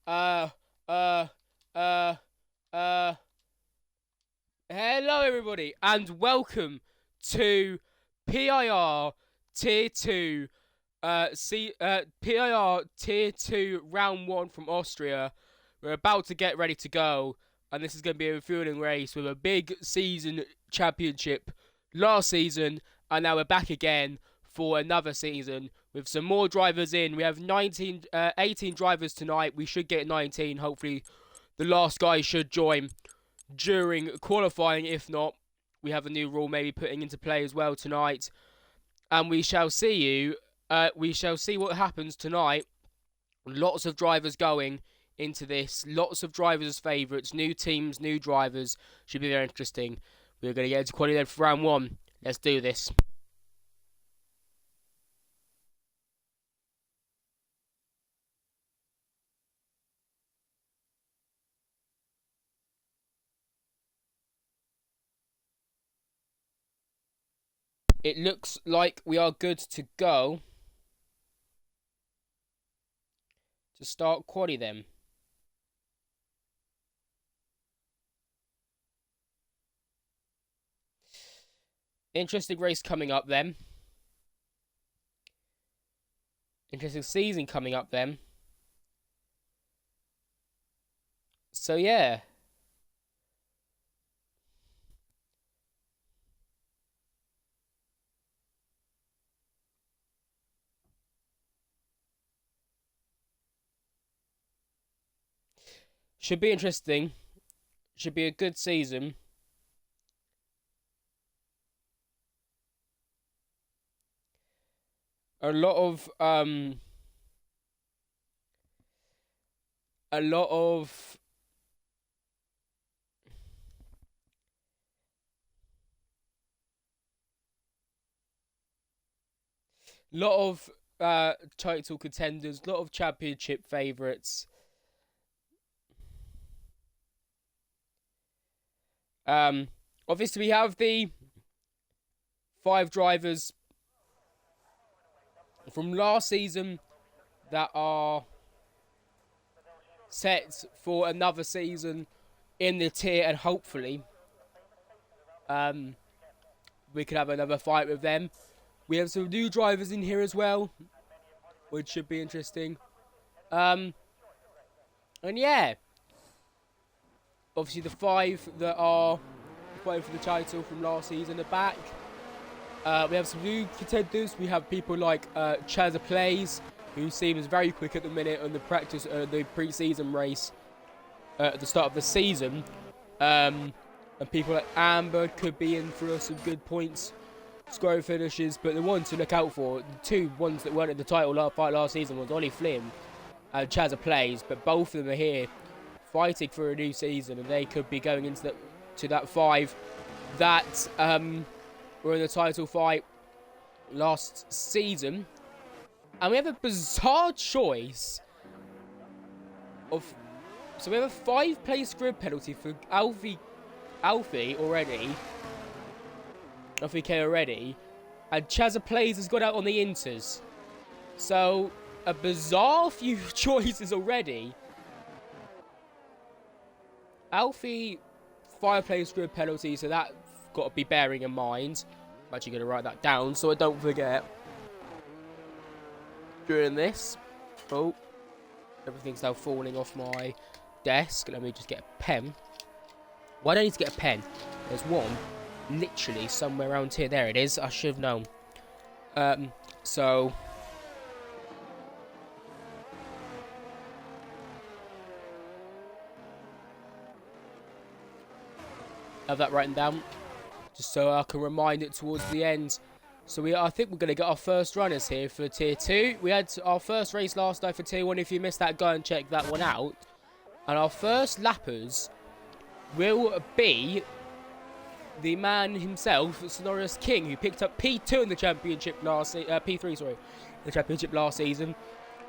Uh, uh, uh, uh. Hello, everybody, and welcome to PIR Tier 2, PIR Tier 2 Round 1 from Austria. We're about to get ready to go, and this is going to be a refueling race with a big season championship last season, and now we're back again for another season with some more drivers in. We have 18 drivers tonight. We should get 19. Hopefully, the last guy should join during qualifying. If not, we have a new rule maybe putting into play as well tonight. And we shall see you. We shall see what happens tonight. Lots of drivers going into this. Lots of drivers as favourites. New teams, new drivers. Should be very interesting. We're going to get into quality then for round 1. Let's do this. It looks like we are good to go to start quali then. Interesting race coming up then. Interesting season coming up then. So yeah. Should be interesting. Should be a good season. A lot of a lot of title contenders, lot of championship favourites. Obviously we have the 5 drivers from last season that are set for another season in the tier, and hopefully we can have another fight with them. We have some new drivers in here as well, which should be interesting. And yeah, obviously the 5 that are fighting for the title from last season are back. We have some new contenders. We have people like Chazza Plays, who seems very quick at the minute on the the pre-season race at the start of the season. And people like Amber could be in for some good points, scoring finishes. But the ones to look out for, the 2 ones that weren't in the title fight last season, was Ollie Flynn and Chazza Plays. But both of them are here fighting for a new season, and they could be going into that 5 that were in the title fight last season. And we have a bizarre choice of... So we have a 5-place grid penalty for Alfie already. Alfie K already. And Chazza Plays has got out on the Inters. So, a bizarre few choices already. Alfie, 5-place grid penalty, so that's got to be bearing in mind. I'm actually going to write that down so I don't forget during this. Oh, everything's now falling off my desk. Let me just get a pen. Why do I need to get a pen? There's one literally somewhere around here. There it is. I should have known. So have that written down, just so I can remind it towards the end. So I think we're going to get our first runners here for Tier 2. We had our first race last night for Tier 1. If you missed that, go and check that one out. And our first lappers will be the man himself, Sonorous King, who picked up P2 in the championship P3, sorry, in the championship last season,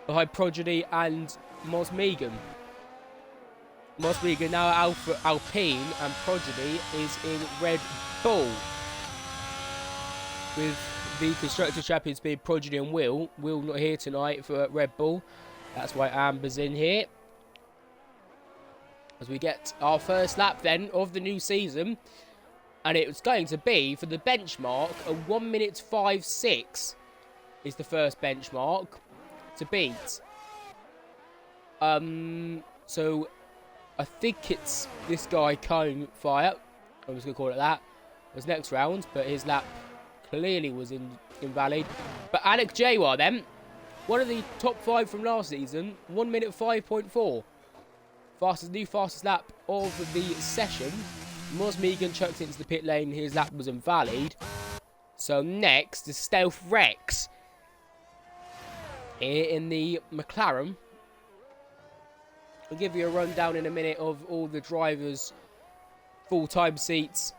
behind Prodigy and Mos Megan. Mos Megan now Alpha Alpine, and Prodigy is in Red Bull, with the Constructors Champions being Prodigy and Will. Will not here tonight for Red Bull. That's why Amber's in here. as we get our first lap then of the new season. And it's going to be, for the benchmark, a 1 minute 5.6 is the first benchmark to beat. So I think it's this guy, Cone Fire. I'm just going to call it that. It was next round, but his lap clearly was invalid. But Alec Jawar then, one of the top 5 from last season, 1 minute 5.4. Fastest lap of the session. Moz Megan chucked into the pit lane. His lap was invalid. So next is Stealth Rex. Here in the McLaren. I'll give you a rundown in a minute of all the drivers' full-time seats.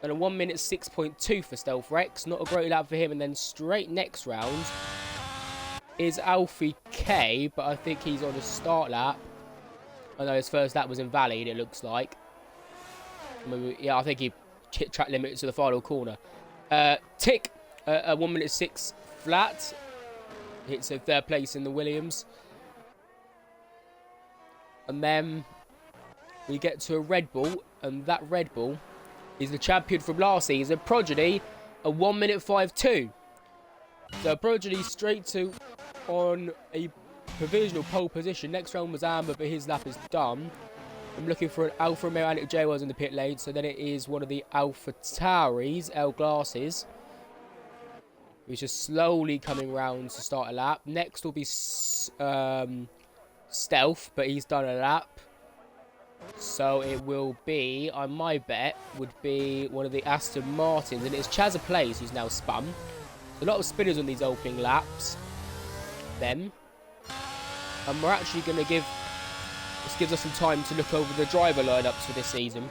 And a 1 minute 6.2 for Stealth Rex. Not a great lap for him. And then straight next round is Alfie K. But I think he's on the start lap. I know his first lap was invalid, it looks like. Yeah, I think he hit track limit to the final corner. Tick, a 1 minute 6 flat. Hits a third place in the Williams. And then we get to a Red Bull. And that Red Bull is the champion from last season, Prodigy, a 1 minute 5.2. So Prodigy straight to on a provisional pole position. Next round was Amber, but his lap is done. I'm looking for an Alfa Romeo Alec Jawars in the pit lane. So then it is one of the Alpha Tauris, L Glasses, which is slowly coming round to start a lap. Next will be Stealth, but he's done a lap. So it will be, on my bet, would be one of the Aston Martins. And it's Chazza Plays who's now spun. A lot of spinners on these opening laps. Then. And we're actually going to this gives us some time to look over the driver lineups for this season.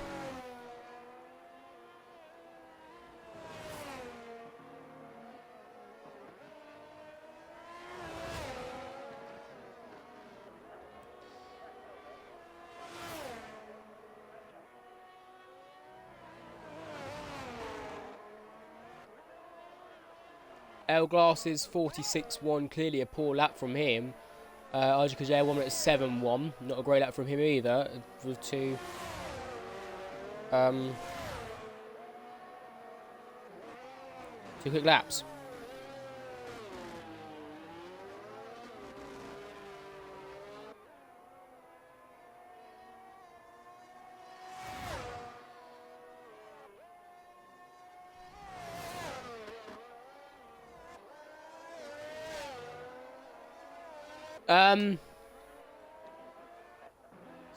L Glasses 46.1, clearly a poor lap from him. Arjun Kajay 1 minute 7.1, not a great lap from him either. With two quick laps.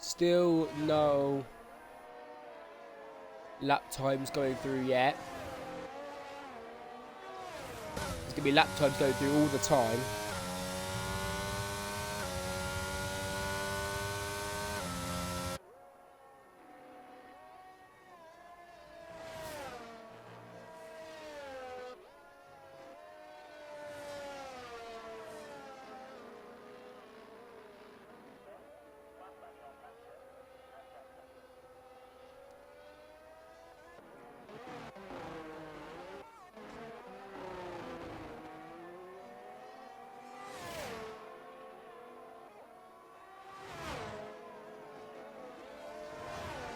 Still no lap times going through yet. There's gonna be lap times going through all the time.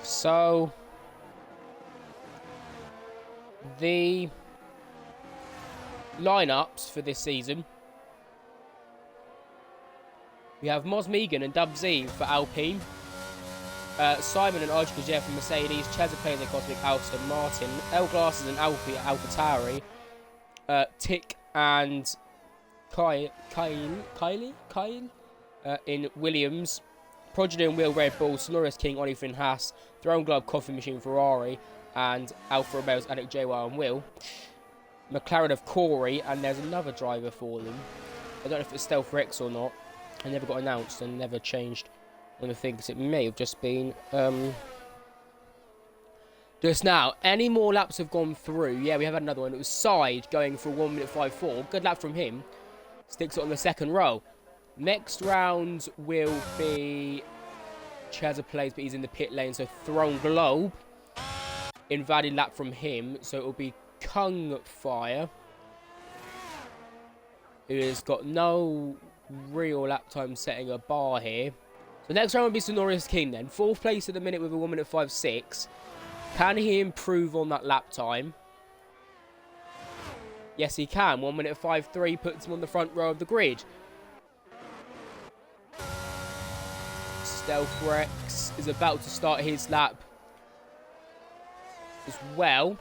So, the lineups for this season. We have Moz Megan and Dub Z for Alpine. Simon and Arjun Kajay for Mercedes. Chazza Plays and Cosmic Aston Martin. L Glasses and Alfie at Alpha Tauri. Tick and Kyle in Williams. Prodigy and Will Red Bull, Sonoris King, Ollie Finn Haas, Throne Glove Coffee Machine Ferrari, and Alfa Romeo's Alec Jawar and Will. McLaren of Corey, and there's another driver for them. I don't know if it's Stealth Rex or not. It never got announced and never changed on the thing, because it may have just been just now. Any more laps have gone through? Yeah, we have had another one. It was Side going for 1 minute 5.4. Good lap from him. Sticks it on the second row. Next round will be Chazza Plays, but he's in the pit lane. So Throne Globe. Invalid lap from him. So it will be Kung Fire, who has got no real lap time setting a bar here. So next round will be Sonorius King then. 4th place at the minute with a 1 minute 5.6. Can he improve on that lap time? Yes, he can. 1 minute 5.3 puts him on the front row of the grid. Stealth Rex is about to start his lap as well.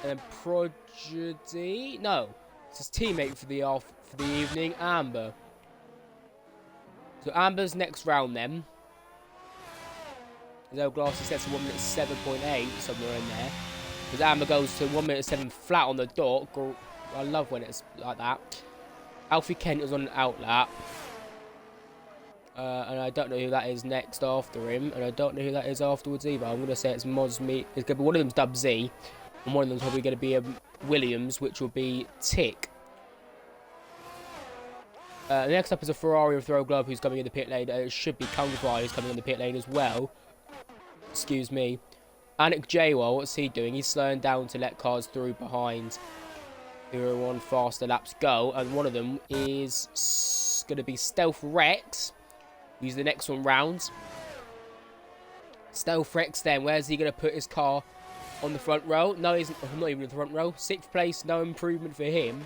And then Prodigy... No, it's his teammate for the evening, Amber. So Amber's next round then. His old glasses sets to 1 minute 7.8, somewhere in there. Because Amber goes to 1 minute 7 flat on the dot. I love when it's like that. Alfie Kent is on an out lap. And I don't know who that is next after him. And I don't know who that is afterwards either. I'm going to say it's Mosme. It's going to be one of them's Dub Z. And one of them's probably going to be Williams, which will be Tick. Next up is a Ferrari with Throw Glove who's coming in the pit lane. It should be Kungfire who's coming in the pit lane as well. Excuse me. Anik Jaywell, what's he doing? He's slowing down to let cars through behind who are on faster laps go. And one of them is going to be Stealth Rex, who's the next one round. Stealth Rex then, where's he going to put his car? On the front row? No, he's not even in the front row. 6th place, no improvement for him.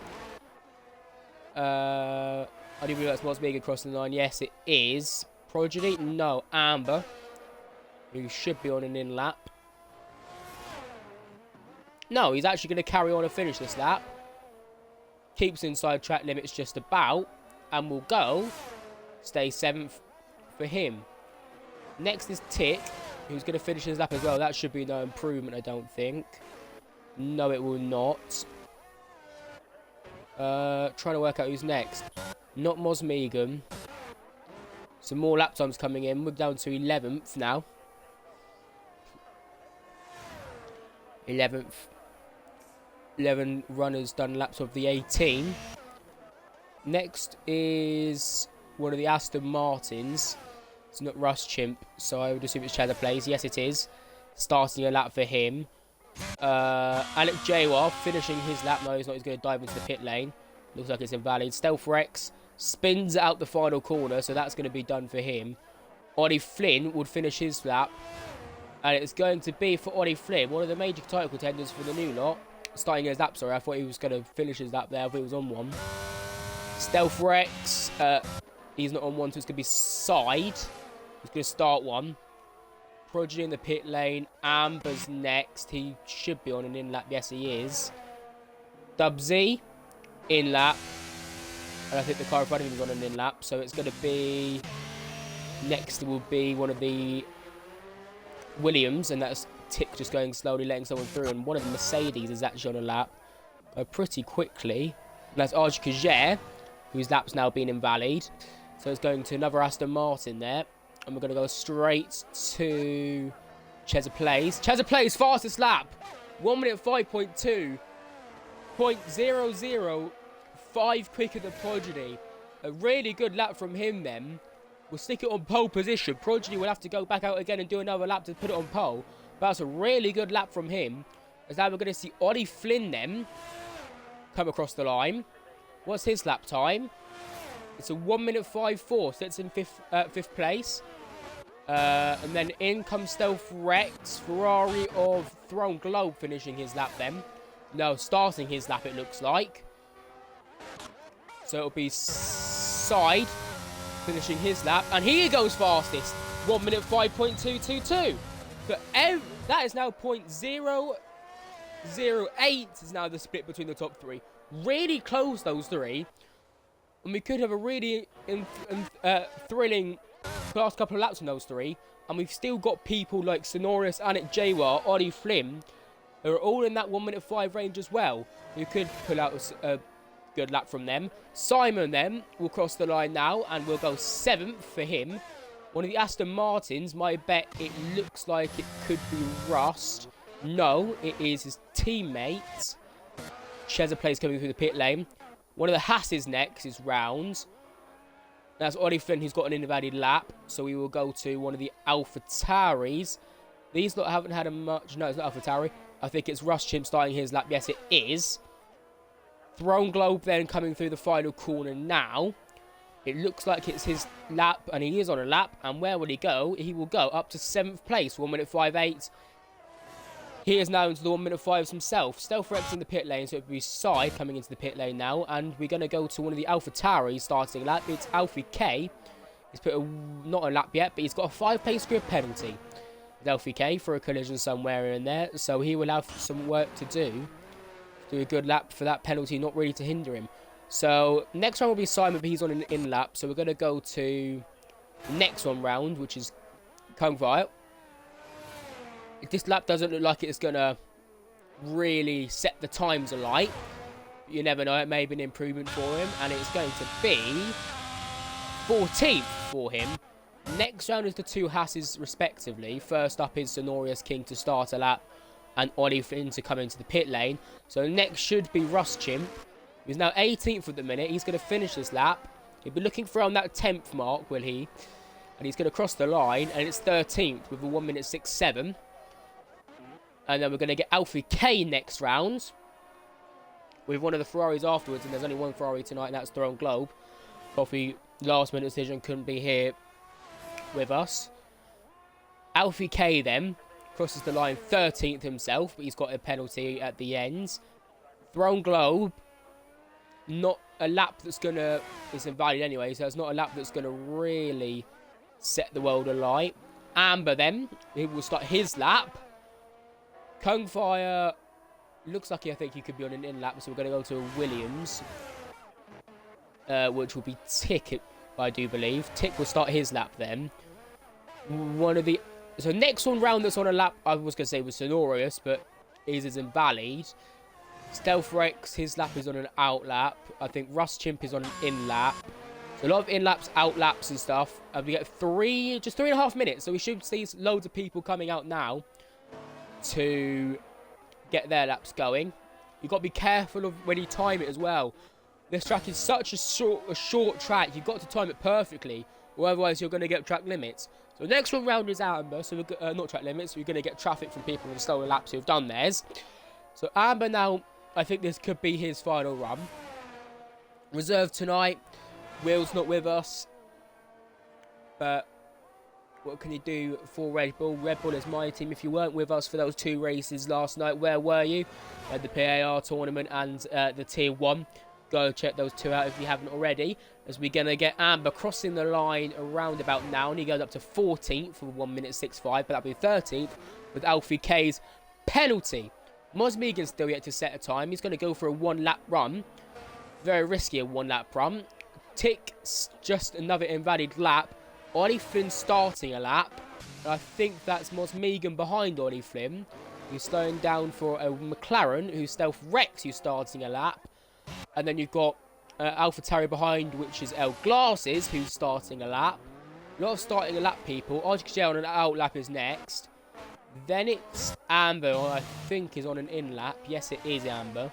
I didn't realise Mosmega across the line. Yes, it is. Prodigy? No. Amber, who should be on an in lap. No, he's actually going to carry on and finish this lap. Keeps inside track limits just about. And will go. Stay 7th for him. Next is Tick, who's going to finish his lap as well. That should be no improvement, I don't think. No, it will not. Trying to work out who's next. Not Mosmegan. Some more lap times coming in. We're down to 11th now. 11th. 11 runners done laps of the 18. Next is one of the Aston Martins. It's not Russ Chimp, so I would assume it's Cheddar Plays. Yes, it is. Starting a lap for him. Alec Jaywar finishing his lap. No, he's not. He's going to dive into the pit lane. Looks like it's invalid. Stealth Rex spins out the final corner, so that's going to be done for him. Ollie Flynn would finish his lap. And it's going to be for Ollie Flynn, one of the major title contenders for the new lot. Starting his lap, sorry. I thought he was going to finish his lap there. I thought he was on one. Stealth Rex, he's not on one, so it's going to be side. He's going to start one. Prodigy in the pit lane. Amber's next. He should be on an in lap. Yes, he is. Dub Z, in lap. And I think the car in front of him is on an in lap. So it's going to be... Next will be one of the Williams. And that's Tick just going slowly, letting someone through. And one of the Mercedes is actually on a lap. Pretty quickly. And that's Arj Kajer, whose lap's now been invalid. So it's going to another Aston Martin there. And we're going to go straight to Chezza Plays. Chezza Plays, fastest lap. 1 minute 5.2. 0.005 quicker than Prodigy. A really good lap from him then. We'll stick it on pole position. Prodigy will have to go back out again and do another lap to put it on pole. But that's a really good lap from him. As now we're going to see Ollie Flynn then come across the line. What's his lap time? It's a 1 minute 5.4, so it's in fifth place. And then in comes Stealth Rex, Ferrari of Throne Globe finishing his lap then. No, starting his lap it looks like. So it'll be Side finishing his lap. And he goes fastest, 1 minute 5.222. But that is now 0.008 is now the split between the top three. Really close, those three. And we could have a really thrilling last couple of laps from those three. And we've still got people like Sonorous, Anik Jaywar, Ollie Flynn, who are all in that 1 minute 5 range as well. We could pull out a good lap from them. Simon then will cross the line now and we'll go 7th for him. One of the Aston Martins, my bet, it looks like it could be Rust. No, it is his teammate. Chezza Plays coming through the pit lane. One of the Hasses next is round. That's Ollie Flynn, who's got an invalid lap. So we will go to one of the AlphaTauris. These lot haven't had a much... No, it's not AlphaTauri. I think it's Russ Chimp starting his lap. Yes, it is. Throne Globe then coming through the final corner now. It looks like it's his lap, and he is on a lap. And where will he go? He will go up to 7th place, 1:58. He is now into the 1:05 himself. Stealth Rex in the pit lane, so it will be Sai coming into the pit lane now. And we're going to go to one of the AlphaTauri starting lap. It's Alfie K. He's put not a lap yet, but he's got a 5-place grid penalty. Alfie K for a collision somewhere in there. So he will have some work to do. Do a good lap for that penalty, not really to hinder him. So next round will be Simon, but he's on an in lap. So we're going to go to the next round, which is Kung Fire. This lap doesn't look like it's going to really set the times alight. You never know, it may be an improvement for him. And it's going to be 14th for him. Next round is the two Hasses respectively. First up is Sonorius King to start a lap and Ollie Flynn to come into the pit lane. So next should be Russ Chimp. He's now 18th at the minute. He's going to finish this lap. He'll be looking for around that 10th mark, will he? And he's going to cross the line. And it's 13th with a 1:67. And then we're going to get Alfie K next round. With one of the Ferraris afterwards. And there's only one Ferrari tonight, and that's Throne Globe. Coffee, last minute decision, couldn't be here with us. Alfie K then crosses the line 13th himself. But he's got a penalty at the end. Throne Globe. Not a lap that's going to... It's invalid anyway, so it's not a lap that's going to really set the world alight. Amber then, he will start his lap. Kung Fire looks like I think he could be on an in lap, so we're going to go to Williams. Which will be Tick, I do believe. Tick will start his lap then. So next one round that's on a lap, I was going to say was Sonorius, but his is invalid. Stealth Rex, his lap is on an out lap. I think Russ Chimp is on an in lap. So a lot of in laps, out laps and stuff. And we get just 3.5 minutes. So we should see loads of people coming out now to get their laps going. You've got to be careful of when you time it as well. This track is such a short track. You've got to time it perfectly, or otherwise you're going to get track limits. So the next one round is Amber. So we're not track limits. We're going to get traffic from people with slower laps who've done theirs. So Amber now, I think this could be his final run. Reserve tonight. Will's not with us. But what can you do for Red Bull? Red Bull is my team. If you weren't with us for those 2 races last night, where were you? At the PAR tournament and the Tier 1. Go check those 2 out if you haven't already. As we're going to get Amber crossing the line around about now. And he goes up to 14th for 1:65. But that'll be 13th with Alfie K's penalty. Moz Megan's still yet to set a time. He's going to go for a 1-lap run. Very risky, a 1-lap run. Tick, just another invalid lap. Ollie Flynn starting a lap. And I think that's Moz Megan behind Ollie Flynn. He's slowing down for a McLaren, who's Stealth Rex, who's starting a lap. And then you've got AlphaTauri behind, which is El Glasses, who's starting a lap. A lot of starting a lap people. RGJ on an out lap is next. Then it's Amber, who I think is on an in lap. Yes, it is Amber.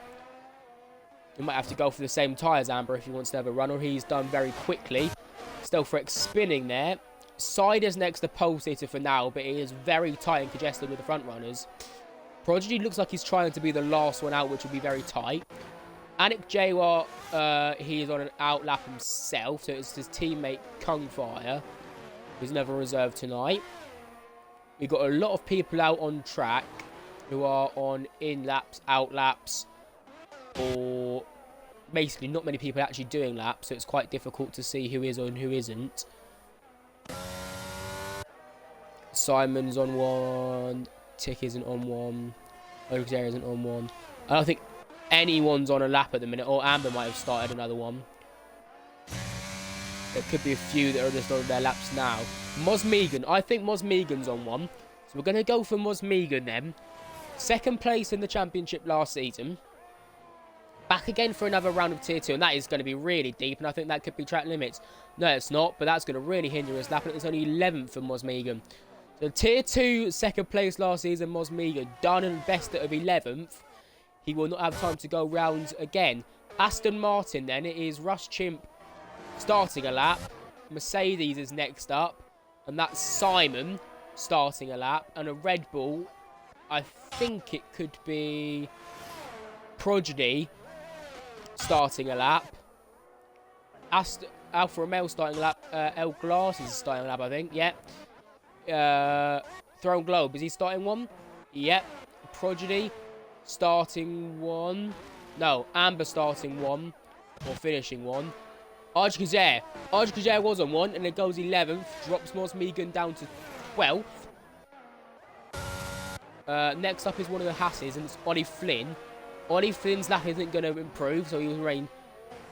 You might have to go for the same tyre as Amber if he wants to have a run, or he's done very quickly. Stealth Rex spinning there. Side is next to pole sitter for now, but it is very tight and congested with the front runners. Prodigy looks like he's trying to be the last one out, which will be very tight. Anik Jawar, he is on an out lap himself, so it's his teammate Kung Fire, who's never reserved tonight. We've got a lot of people out on track who are on in laps, out laps, or basically not many people actually doing laps, so it's quite difficult to see who is on who isn't. Simon's on one, Tick isn't on one, Alexander isn't on one. I don't think anyone's on a lap at the minute, or Amber might have started another one. There could be a few that are just on their laps now. Moz Megan. I think Moz Megan's on one. So we're going to go for Moz Megan then. 2nd place in the championship last season. Back again for another round of Tier 2. And that is going to be really deep. And I think that could be track limits. No, it's not. But that's going to really hinder his lap. And it's only 11th for Moz Megan. So Tier 2, 2nd place last season, Moz Megan. Done and best out of 11th. He will not have time to go round again. Aston Martin then. It is Russ Chimp starting a lap. Mercedes is next up. And that's Simon starting a lap. And a Red Bull, I think it could be Prodigy starting a lap. Alfa Romeo starting lap. El Glass is starting lap, I think. Yeah. Throne Globe, is he starting one? Yep. Prodigy starting one. No, Amber starting one. Or finishing one. Arjkazer. Arjkazer was on one, and it goes 11th. Drops Mosmegan down to 12th. Next up is one of the Hasses, and it's Ollie Flynn. Ollie Flynn's lap isn't going to improve, so he'll remain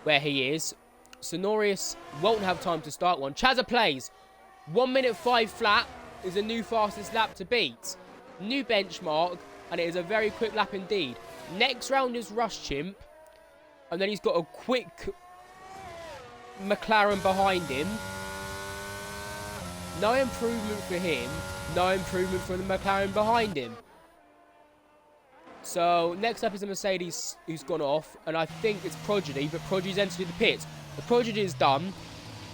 where he is. Sonorius won't have time to start one. Chazza plays. 1 minute 5 flat is the new fastest lap to beat. New benchmark, and it is a very quick lap indeed. Next round is Rush Chimp, and then he's got a quick McLaren behind him. No improvement for him. No improvement for the McLaren behind him. So, next up is a Mercedes who's gone off, and I think it's Prodigy, but Prodigy's entered the pits. The Prodigy is done.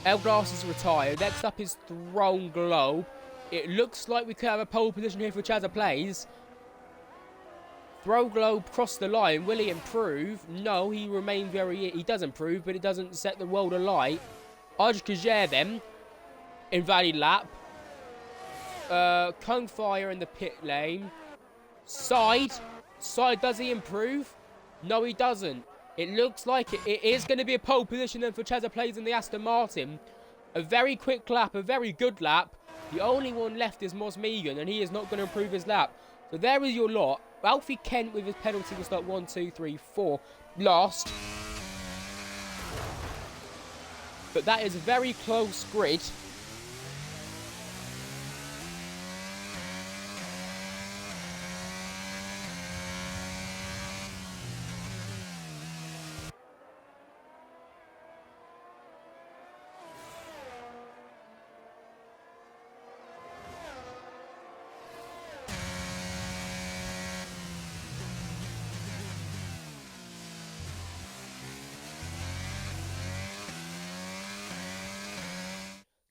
El Glass is retired. Next up is Throne Globe. It looks like we could have a pole position here for Chazza Plays. Throne Globe crossed the line. Will he improve? No, he remains he does improve, but it doesn't set the world alight. Arjkazer then. Invalid lap. Kung Fire in the pit lane. Side, does he improve? No, he doesn't. It looks like it is going to be a pole position then for Chazza Plays in the Aston Martin. A very quick lap, a very good lap. The only one left is Mosmegan, and he is not going to improve his lap. So there is your lot. Alfie Kent with his penalty will start 1, 2, 3, 4 last. But that is a very close grid.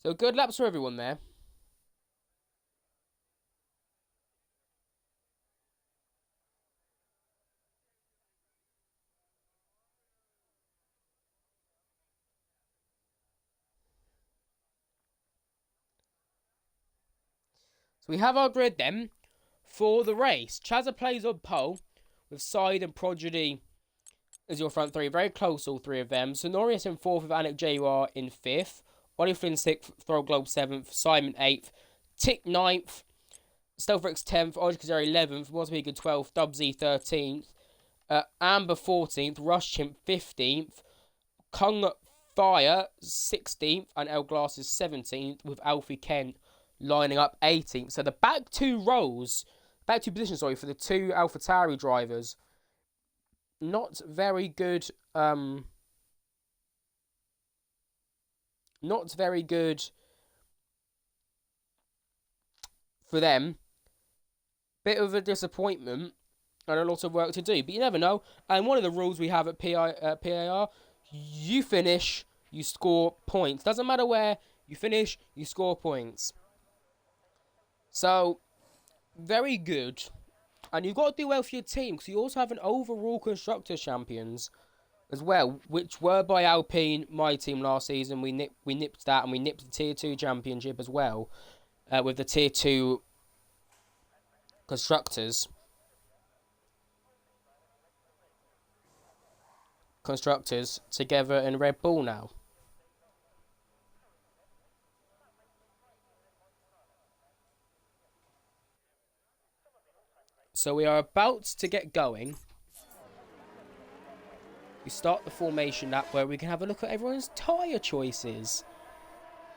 So good laps for everyone there. So we have our grid then for the race. Chazza Plays on pole with Side and Prodigy as your front three. Very close, all three of them. Sonorius in 4th with Anik Jawar in 5th. Ollie Flynn 6th, Throne Globe 7th, Simon 8th, Tick 9th, Stealthrix 10th, Arjkazer 11th, Mosmegan 12th, Dubsy 13th, Amber 14th, Rush Chimp 15th, Kung Fire 16th, and El Glass is 17th, with Alfie Kent lining up 18th. So the back two positions, for the two AlphaTauri drivers, not very good. Not very good for them. Bit of a disappointment and a lot of work to do. But you never know. And one of the rules we have at PAR, you finish, you score points. Doesn't matter where you finish, you score points. So, very good. And you've got to do well for your team, because you also have an overall Constructors Champions as well, which were by Alpine, my team last season. We nipped that, and we nipped the Tier 2 Championship as well, with the Tier 2 Constructors together in Red Bull now. So we are about to get going. We start the formation lap where we can have a look at everyone's tyre choices.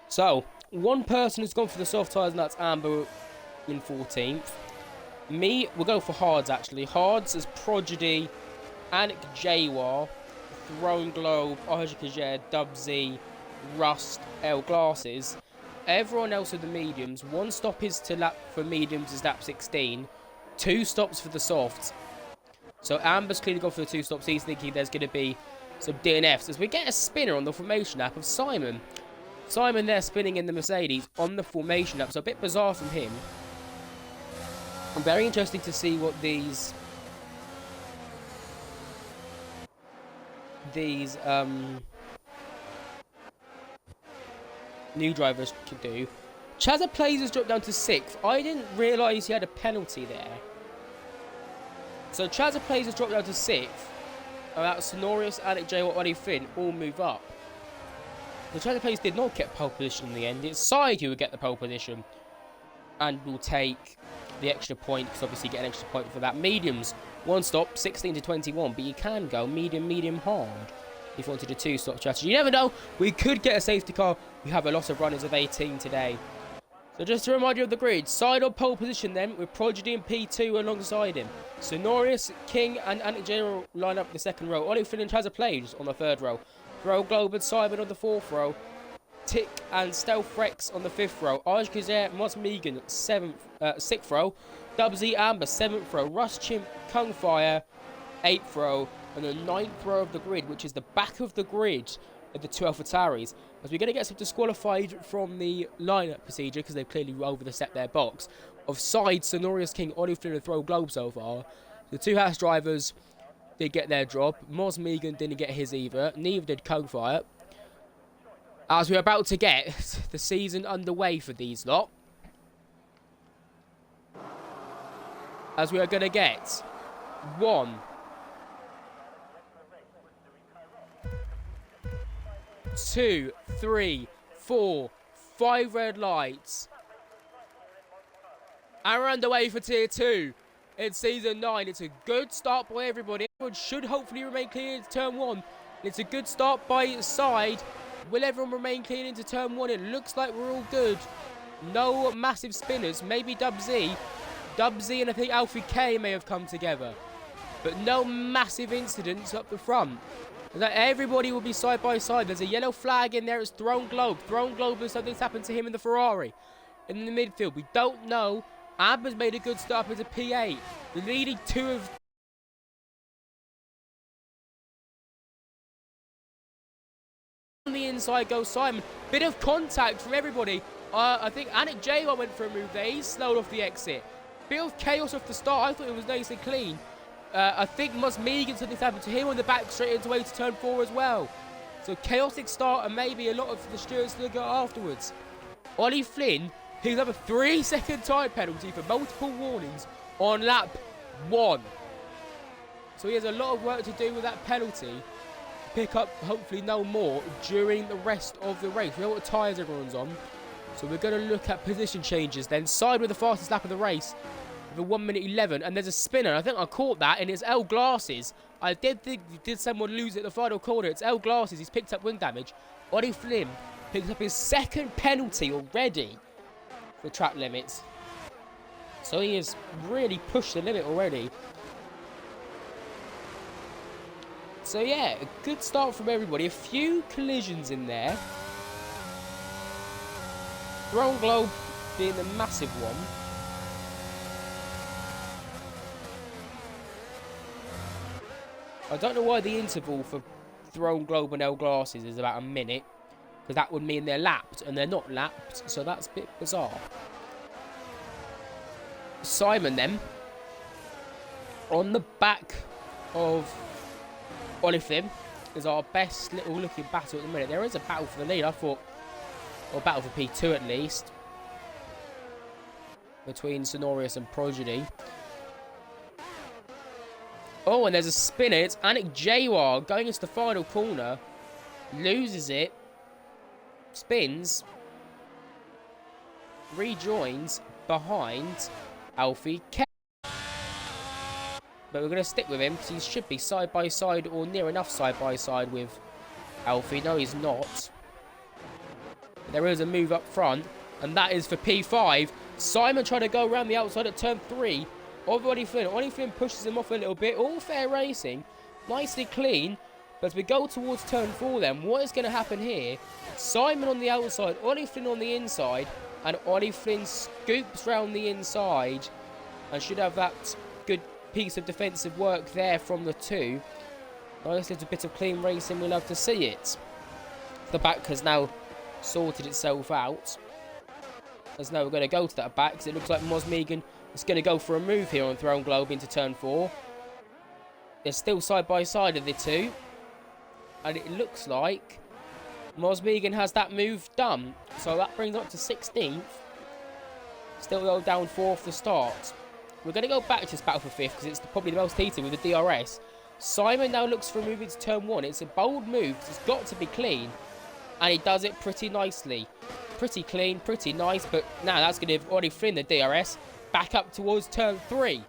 So, one person has gone for the soft tyres, and that's Amber in 14th. Me, we'll go for hards actually. Hards is Prodigy, Anik Jawar, Throne Globe, Arjkazer, Dubsy, Rust, El Glasses. Everyone else are the mediums. One stop is to lap for mediums is lap 16. 2 stops for the softs. So Amber's clearly gone for the 2 stops. He's thinking there's going to be some DNFs as we get a spinner on the formation lap of Simon. Simon there spinning in the Mercedes on the formation lap. So a bit bizarre from him. I'm very interested to see what these new drivers can do. Chazza Plays has dropped down to 6th. I didn't realise he had a penalty there. So Chazza Plays has dropped down to 6th. About Sonorius, Alec J, or Ollie Flynn all move up. The Chazza Plays did not get pole position in the end. It's Side who would get the pole position. And will take the extra point, because obviously you get an extra point for that. Mediums, 1 stop, 16 to 21. But you can go medium, medium, hard. If you wanted a 2-stop strategy. You never know. We could get a safety car. We have a lot of runners of 18 today. So just to remind you of the grid. Side on pole position then, with Prodigy and P2 alongside him. Sonorius, King and Antic General line up the 2nd row. Ollie Flynn and Chazza Plays on the 3rd row. Throw Globe and Simon on the 4th row. Tick and Stealth Rex on the 5th row. Arj Kazare, Moz Megan, 6th row. Dubsy Amber, 7th row. Russ Chimp, Kung Fire, 8th row. And the 9th row of the grid, which is the back of the grid of the 2 AlphaTauris. As we're going to get some disqualified from the lineup procedure, because they've clearly overstepped their box. Of Side, Sonorius King, Ollie Flynn and Throw Globe so far. The 2 house drivers did get their drop. Moz Megan didn't get his either. Neither did Kung Fire. As we're about to get the season underway for these lot. As we are going to get 1, 2, 3, 4, 5 red lights. And we're underway for Tier 2 in Season 9. It's a good start by everybody. Everyone should hopefully remain clear into Turn 1. It's a good start by Side. Will everyone remain clean into Turn 1? It looks like we're all good. No massive spinners. Maybe Dubsy. Dubsy and I think Alfie K may have come together. But no massive incidents up the front. Like everybody will be side by side. There's a yellow flag in there. It's Throne Globe. Throne Globe is something's happened to him in the Ferrari. In the midfield. We don't know. Amber's made a good start up as a P8. The leading 2 of... On the inside goes Simon. Bit of contact from everybody. I think Anik J went for a move there. He's slowed off the exit. Bit of chaos off the start. I thought it was nice and clean. I think Moz Megan something's happened to him on the back straight into way to Turn 4 as well. So chaotic start and maybe a lot of the stewards to go afterwards. Ollie Flynn picks up a 3-second time penalty for multiple warnings on lap 1. So he has a lot of work to do with that penalty. Pick up hopefully no more during the rest of the race. We know what tyres everyone's on. So we're going to look at position changes then. Side with the fastest lap of the race. For 1 minute 11, and there's a spinner. I think I caught that, and it's L Glasses. I did think, did someone lose at the final corner? It's L Glasses. He's picked up wing damage. Ollie Flynn picks up his 2nd penalty already for track limits. So he has really pushed the limit already. So yeah, a good start from everybody. A few collisions in there. Throne Globe being the massive one. I don't know why the interval for Throne Globe and L Glasses is about a minute. Because that would mean they're lapped. And they're not lapped. So that's a bit bizarre. Simon then. On the back of Ollie Flynn is our best little looking battle at the minute. There is a battle for the lead. I thought. Or battle for P2 at least. Between Sonorius and Prodigy. Oh, and there's a spinner. It's Anik Jawar going into the final corner. Loses it. Spins. Rejoins behind Alfie K. But we're going to stick with him because he should be side by side or near enough side by side with Alfie. No, he's not. But there is a move up front. And that is for P5. Simon trying to go around the outside at turn 3. Of Ollie Flynn. Ollie Flynn pushes him off a little bit. All fair racing. Nicely clean. But as we go towards turn 4 then, what is going to happen here? Simon on the outside. Ollie Flynn on the inside. And Ollie Flynn scoops round the inside. And should have that good piece of defensive work there from the 2. Nice little bit of clean racing. We'll love to see it. The back has now sorted itself out. As now we're going to go to that back. Because it looks like Moz Megan is going to go for a move here on Throne Globe into turn 4. They're still side by side of the 2. And it looks like Mosmegan has that move done. So that brings up to 16th. Still though down 4 off the start. We're going to go back to this battle for 5th because it's probably the most heated with the DRS. Simon now looks for a move into turn 1. It's a bold move. It's got to be clean. And he does it pretty nicely. Pretty clean, pretty nice. But now that's going to have already Flynn the DRS back up towards turn 3.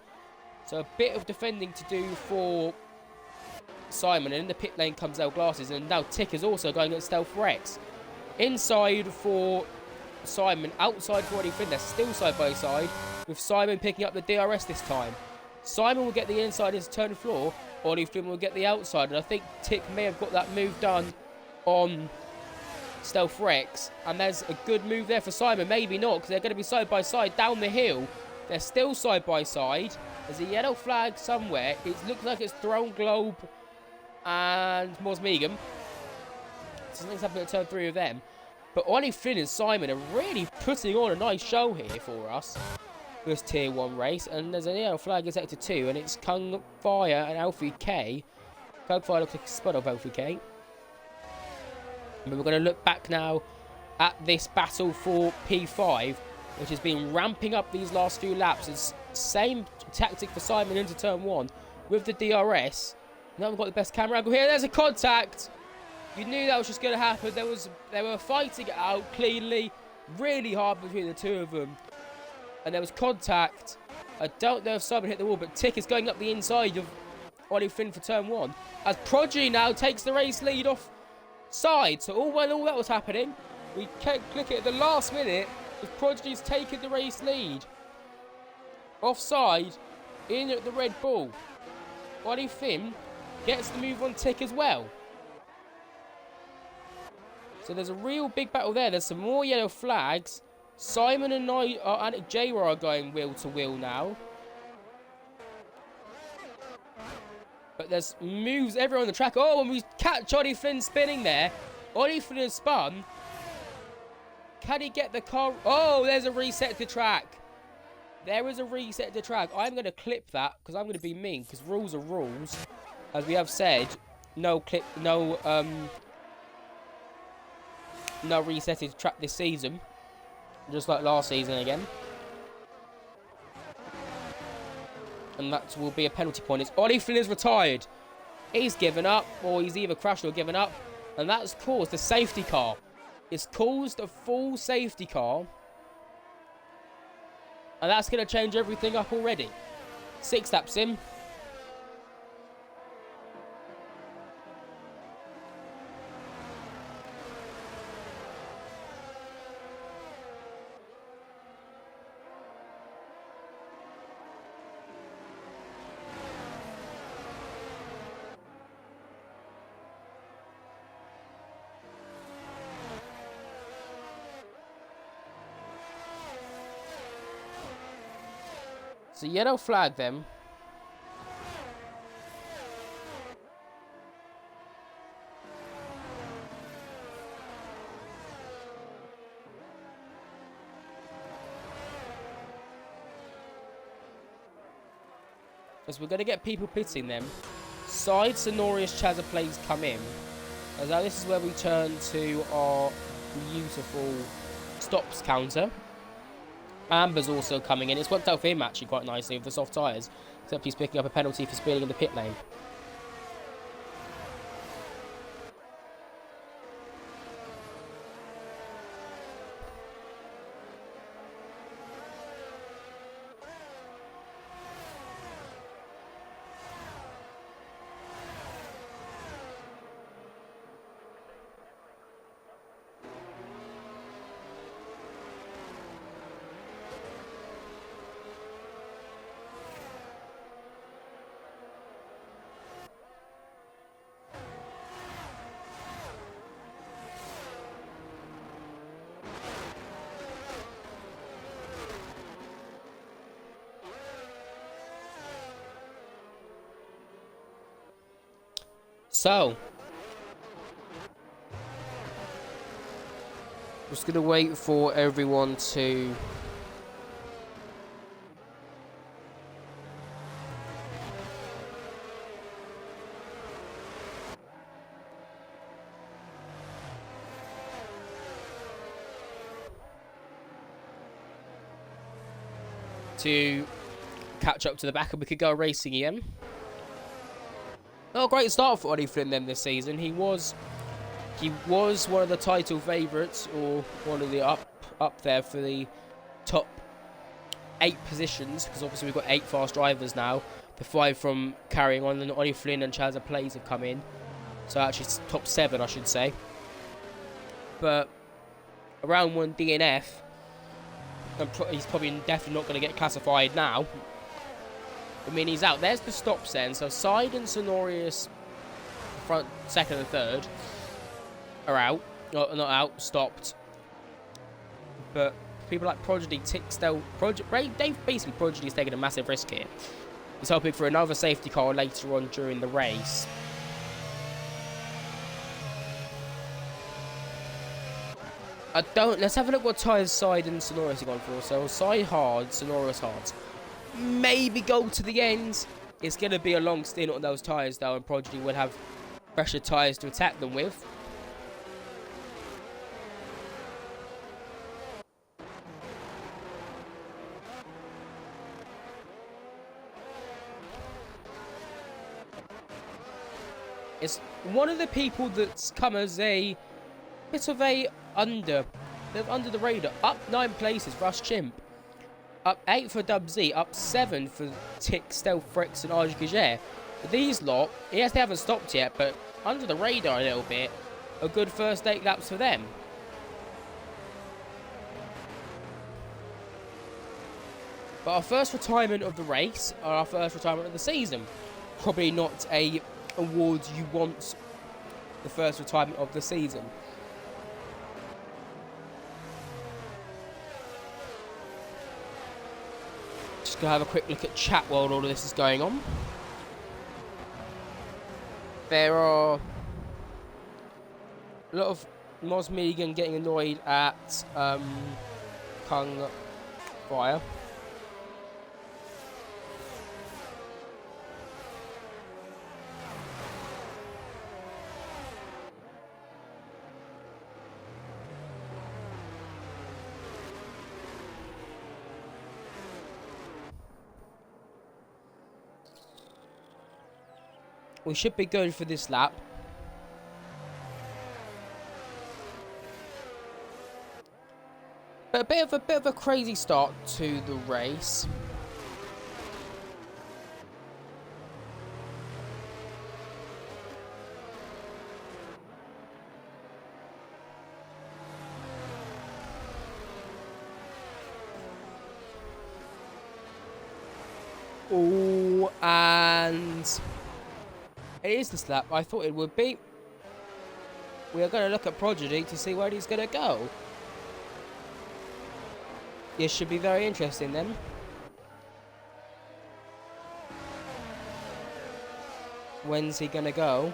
So a bit of defending to do for Simon. And in the pit lane comes El Glasses. And now Tick is also going at Stealth Rex. Inside for Simon. Outside for Ollie Flynn. They're still side by side. With Simon picking up the DRS this time. Simon will get the inside into turn floor. Ollie Flynn will get the outside. And I think Tick may have got that move done on Stealth Rex. And there's a good move there for Simon. Maybe not, because they're going to be side by side down the hill. They're still side by side. There's a yellow flag somewhere. It looks like it's Throne Globe and Mosmegan. Something's happening at turn 3 of them. But Ollie Flynn and Simon are really putting on a nice show here for us. This tier 1 race. And there's a yellow flag in sector 2. And it's Kung Fire and Alfie K. Kung Fire looks like a spot of Alfie K. And we're going to look back now at this battle for P5, which has been ramping up these last few laps. It's same tactic for Simon into turn 1 with the DRS. Now we've got the best camera angle here. There's a contact. You knew that was just going to happen. They were fighting it out cleanly, really hard between the two of them. And there was contact. I don't know if Simon hit the wall, but Tick is going up the inside of Ollie Flynn for turn 1. As Prodigy now takes the race lead off side. So all that was happening, we can't click it at the last minute. If Prodigy's taken the race lead offside in at the Red Bull. Ollie Flynn gets the move on Tick as well. So there's a real big battle there. There's some more yellow flags. Simon and J-Ra are going wheel to wheel now. But there's moves everywhere on the track. Oh, and we catch Ollie Flynn spinning there. Ollie Flynn has spun. Can he get the car? Oh, there's a reset to track. There is a reset to track. I'm going to clip that because I'm going to be mean. Because rules are rules. As we have said, no resetting to track this season. Just like last season again. And that will be a penalty point. It's Ollie Flynn is retired. He's given up, or he's either crashed or given up. And that's caused a safety car. It's caused a full safety car. And that's going to change everything up already. 6 laps in. So yellow flag them. As we're going to get people pitting them. Side Sonorius Chazza plays come in. As now this is where we turn to our beautiful stops counter. Amber's also coming in. It's worked out for him actually quite nicely with the soft tyres. Except he's picking up a penalty for speeding in the pit lane. So, just going to wait for everyone to to catch up to the back and we could go racing again. Not a great start for Ollie Flynn then this season. He was one of the title favourites, or one of the up there for the top 8 positions, because obviously we've got 8 fast drivers now. The 5 from carrying on, and Ollie Flynn and Chaz Plays have come in. So actually it's top 7, I should say. But around 1 DNF, and he's probably definitely not going to get classified now. I mean, he's out. There's the stops then. So Side and Sonorius, front, second and third, are out. Not out, stopped. But people like Prodigy, Tickstell, Dave basically Prodigy's taking a massive risk here. He's hoping for another safety car later on during the race. Let's have a look what tyres Side and Sonorous are going for. So Side hard, Sonorous hard. Maybe go to the ends. It's going to be a long stint on those tyres though, and Prodigy will have fresher tyres to attack them with. It's one of the people that's come as a bit of a under the radar. Up 9 places, Rush Chimp. Up 8 for Dub Z. Up 7 for Tick, Stealth, Frex and Arj Gager. These lot, yes, they haven't stopped yet, but under the radar a little bit. A good first 8 laps for them. But our first retirement of the race, or our first retirement of the season. Probably not a award you want the first retirement of the season. Just gonna have a quick look at chat while all of this is going on. There are a lot of Moz Megan getting annoyed at Kung Fire. We should be good for this lap. But a bit of a crazy start to the race. Oh, and it is this lap. I thought it would be. We are going to look at Prodigy to see where he's going to go. This should be very interesting then. When's he going to go?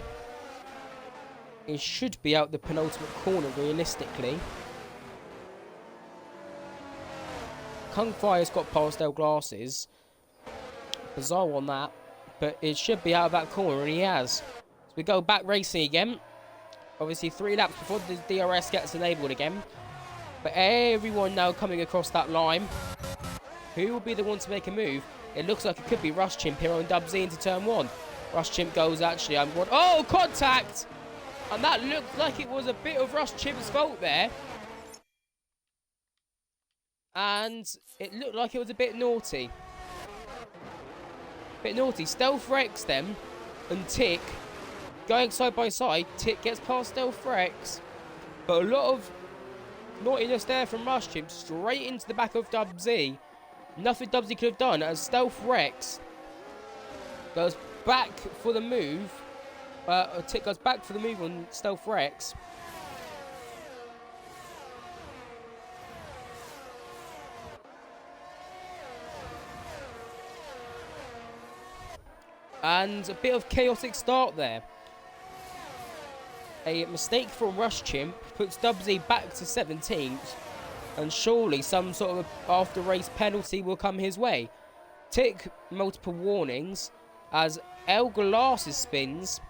He should be out the penultimate corner realistically. Kung Fire's got pastel glasses. Bizarre on that. But it should be out of that corner, and he has. So we go back racing again. Obviously 3 laps before the DRS gets enabled again. But everyone now coming across that line. Who will be the one to make a move? It looks like it could be Rush Chimp here on Dub Z into turn 1. Rush Chimp goes actually. Oh, contact! And that looked like it was a bit of Rush Chimp's fault there. And it looked like it was a bit naughty. Stealth Rex then, and Tick going side by side. Tick gets past Stealth Rex, but a lot of naughtiness there from Rush Chimp straight into the back of Dub Z. Nothing Dub Z could have done as Stealth Rex goes back for the move. Tick goes back for the move on Stealth Rex. And a bit of chaotic start there. A mistake from Rush Chimp puts Dub Z back to 17th. And surely some sort of after race penalty will come his way. Tick multiple warnings as El Glasses spins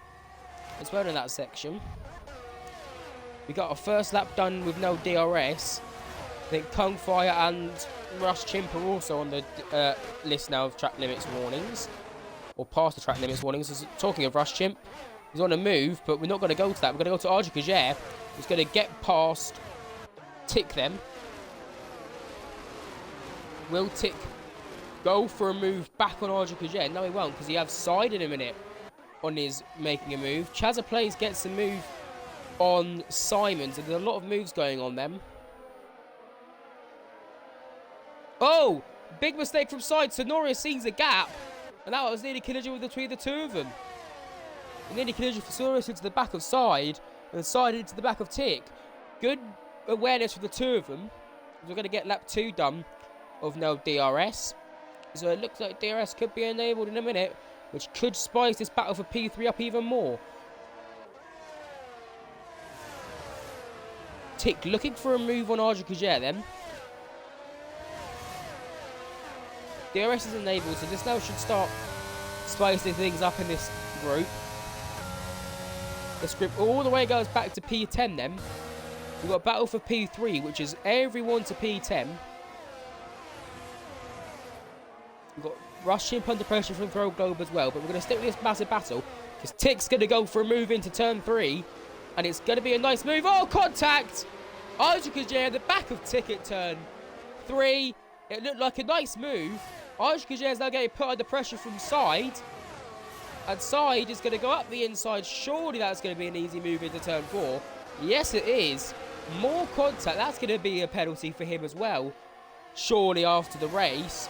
as well in that section. We got our first lap done with no DRS. I think Kung Fire and Rush Chimp are also on the list now of track limits warnings. Or past the track limits warnings. Talking of Rush Chimp, he's on a move, but we're not going to go to that. We're going to go to Arjun who's going to get past Tick them. Will Tick go for a move back on Arjun? No, he won't, because he has side in a minute on his making a move. Chazza Plays gets a move on Simon, so there's a lot of moves going on them. Oh! Big mistake from side. Sonoria sees a gap. And that was nearly collision between the two of them. And nearly collision for Sonoria into the back of side. And side into the back of Tick. Good awareness for the two of them. We're going to get lap 2 done of no DRS. So it looks like DRS could be enabled in a minute, which could spice this battle for P3 up even more. Tick looking for a move on Arjun then. DRS is enabled, so this now should start spicing things up in this group. This group all the way goes back to P10 then. We've got a battle for P3, which is everyone to P10. We've got Rush Chimp under pressure from Throw Globe as well, but we're going to stick with this massive battle, because Tick's going to go for a move into turn 3, and it's going to be a nice move. Oh, contact! Arjun at the back of Tick at turn 3. It looked like a nice move. Arjun is now getting put under pressure from side. And side is going to go up the inside. Surely that's going to be an easy move into turn 4. Yes, it is. More contact. That's going to be a penalty for him as well. Surely after the race.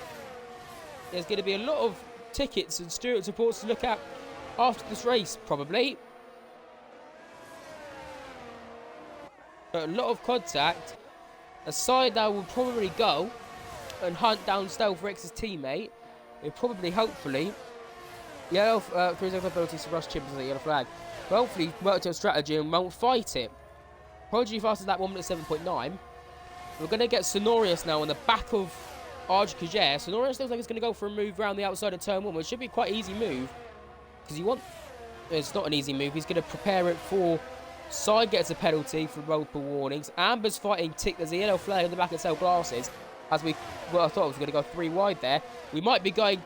There's going to be a lot of tickets and Stewart supports to look at after this race, probably. But a lot of contact. A side now will probably go and hunt down Stealth Rex's teammate. He'll probably, hopefully, yellow cruise over abilities to Rush Chimp as a yellow flag. But hopefully, work to a strategy and won't fight it. Prodigy fastest that 1 minute 7.9. We're going to get Sonorius now on the back of Arjun. Sonorius looks like he's going to go for a move around the outside of turn 1, which should be quite an easy move. Because you want... It's not an easy move. He's going to prepare it for... Side gets a penalty for multiple warnings. Amber's fighting Tick. There's a yellow flag on the back of Cell Glasses. As we, well, I thought I was going to go 3 wide there. We might be going...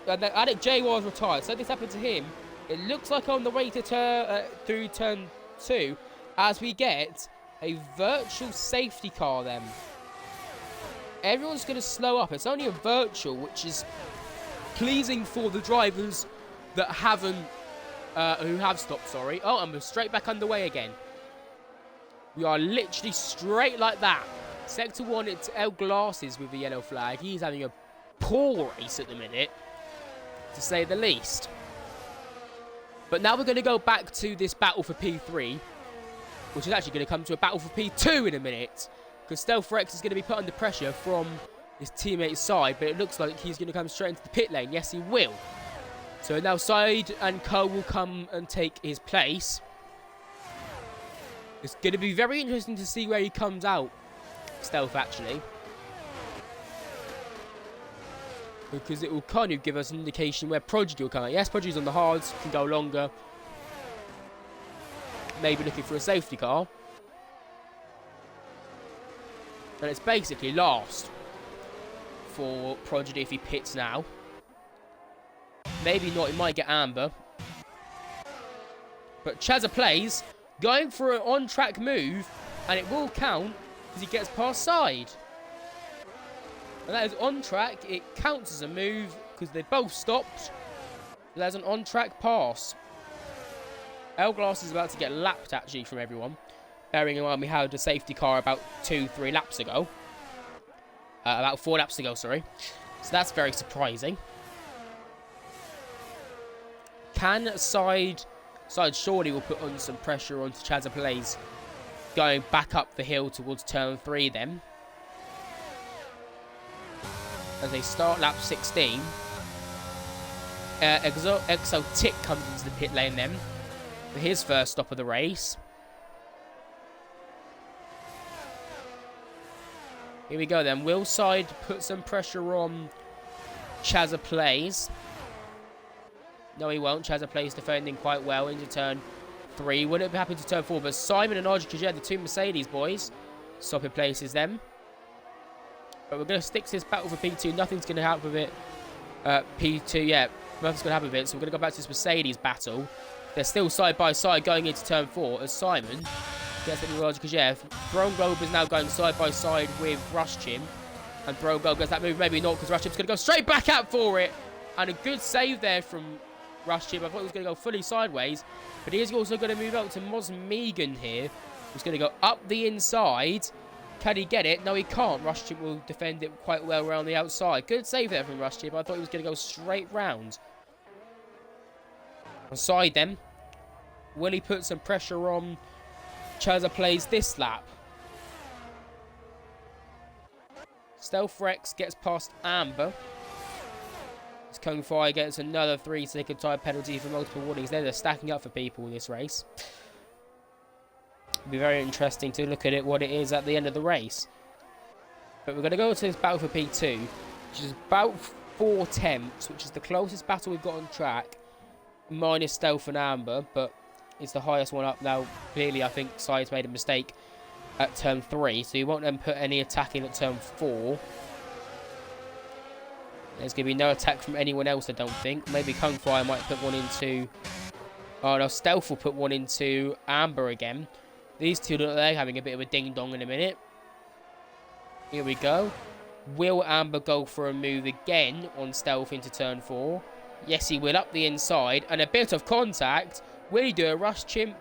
Alec J was retired, so this happened to him. It looks like on the way to through turn 2, as we get a virtual safety car then. Everyone's going to slow up. It's only a virtual, which is pleasing for the drivers that haven't... who have stopped, sorry. Oh, and we're straight back underway again. We are literally straight like that. Sector 1, it's El Glasses with the yellow flag. He's having a poor race at the minute, to say the least. But now we're going to go back to this battle for P3, which is actually going to come to a battle for P2 in a minute, because Stealth Rex is going to be put under pressure from his teammate's side, but it looks like he's going to come straight into the pit lane. Yes, he will. So now Side and Co will come and take his place. It's going to be very interesting to see where he comes out. Stealth, actually. Because it will kind of give us an indication where Prodigy will come out. Yes, Prodigy's on the hards, can go longer. Maybe looking for a safety car. And it's basically last for Prodigy if he pits now. Maybe not, he might get Amber. But Chazza Plays, going for an on-track move, and it will count because he gets past Side. And that is on track. It counts as a move because they both stopped. There's an on-track pass. El Glass is about to get lapped, actually, from everyone. Bearing in mind we had a safety car about 2-3 laps ago. About 4 laps ago, sorry. So that's very surprising. Can Side surely will put on some pressure onto Chazza Plays going back up the hill towards turn 3 then. As they start lap 16. Exo Tick comes into the pit lane then for his first stop of the race. Here we go then. Will Side put some pressure on Chazza Plays? No, he won't. Chazza Plays defending quite well into turn 3. Wouldn't be happy to turn 4, but Simon and Arjun, the two Mercedes boys, stopping places then. But we're going to stick to this battle for P2. Nothing's going to happen with it. P2, yeah. Nothing's going to happen with it. So we're going to go back to this Mercedes battle. They're still side by side going into turn 4 as Simon gets the Roger because, yeah, Throne Globe is now going side by side with Rushchim. And Throne Globe gets that move, maybe not, because Rushchim's going to go straight back out for it. And a good save there from Rushchim. I thought he was going to go fully sideways. But he is also going to move out to Mosmegan here. He's going to go up the inside. Can he get it? No, he can't. Rushchim will defend it quite well around the outside. Good save there from Rushchim. I thought he was going to go straight round. Inside them. Will he put some pressure on Chaza plays this lap? Stealth Rex gets past Amber. As Kung Fire gets another 3-second tyre penalty for multiple warnings. They're stacking up for people in this race. It'll be very interesting to look at it, what it is at the end of the race. But we're going to go to this battle for P2, which is about 4 attempts, which is the closest battle we've got on track, minus Stealth and Amber, but it's the highest one up now. Clearly, I think Side's made a mistake at turn 3, so you won't then put any attack in at turn 4. There's going to be no attack from anyone else, I don't think. Maybe Kung Fire might put one into... Oh, no, Stealth will put one into Amber again. These two look like they're having a bit of a ding-dong in a minute. Here we go. Will Amber go for a move again on Stealth into turn 4? Yes, he will, up the inside. And a bit of contact. Will he do a rush chimp?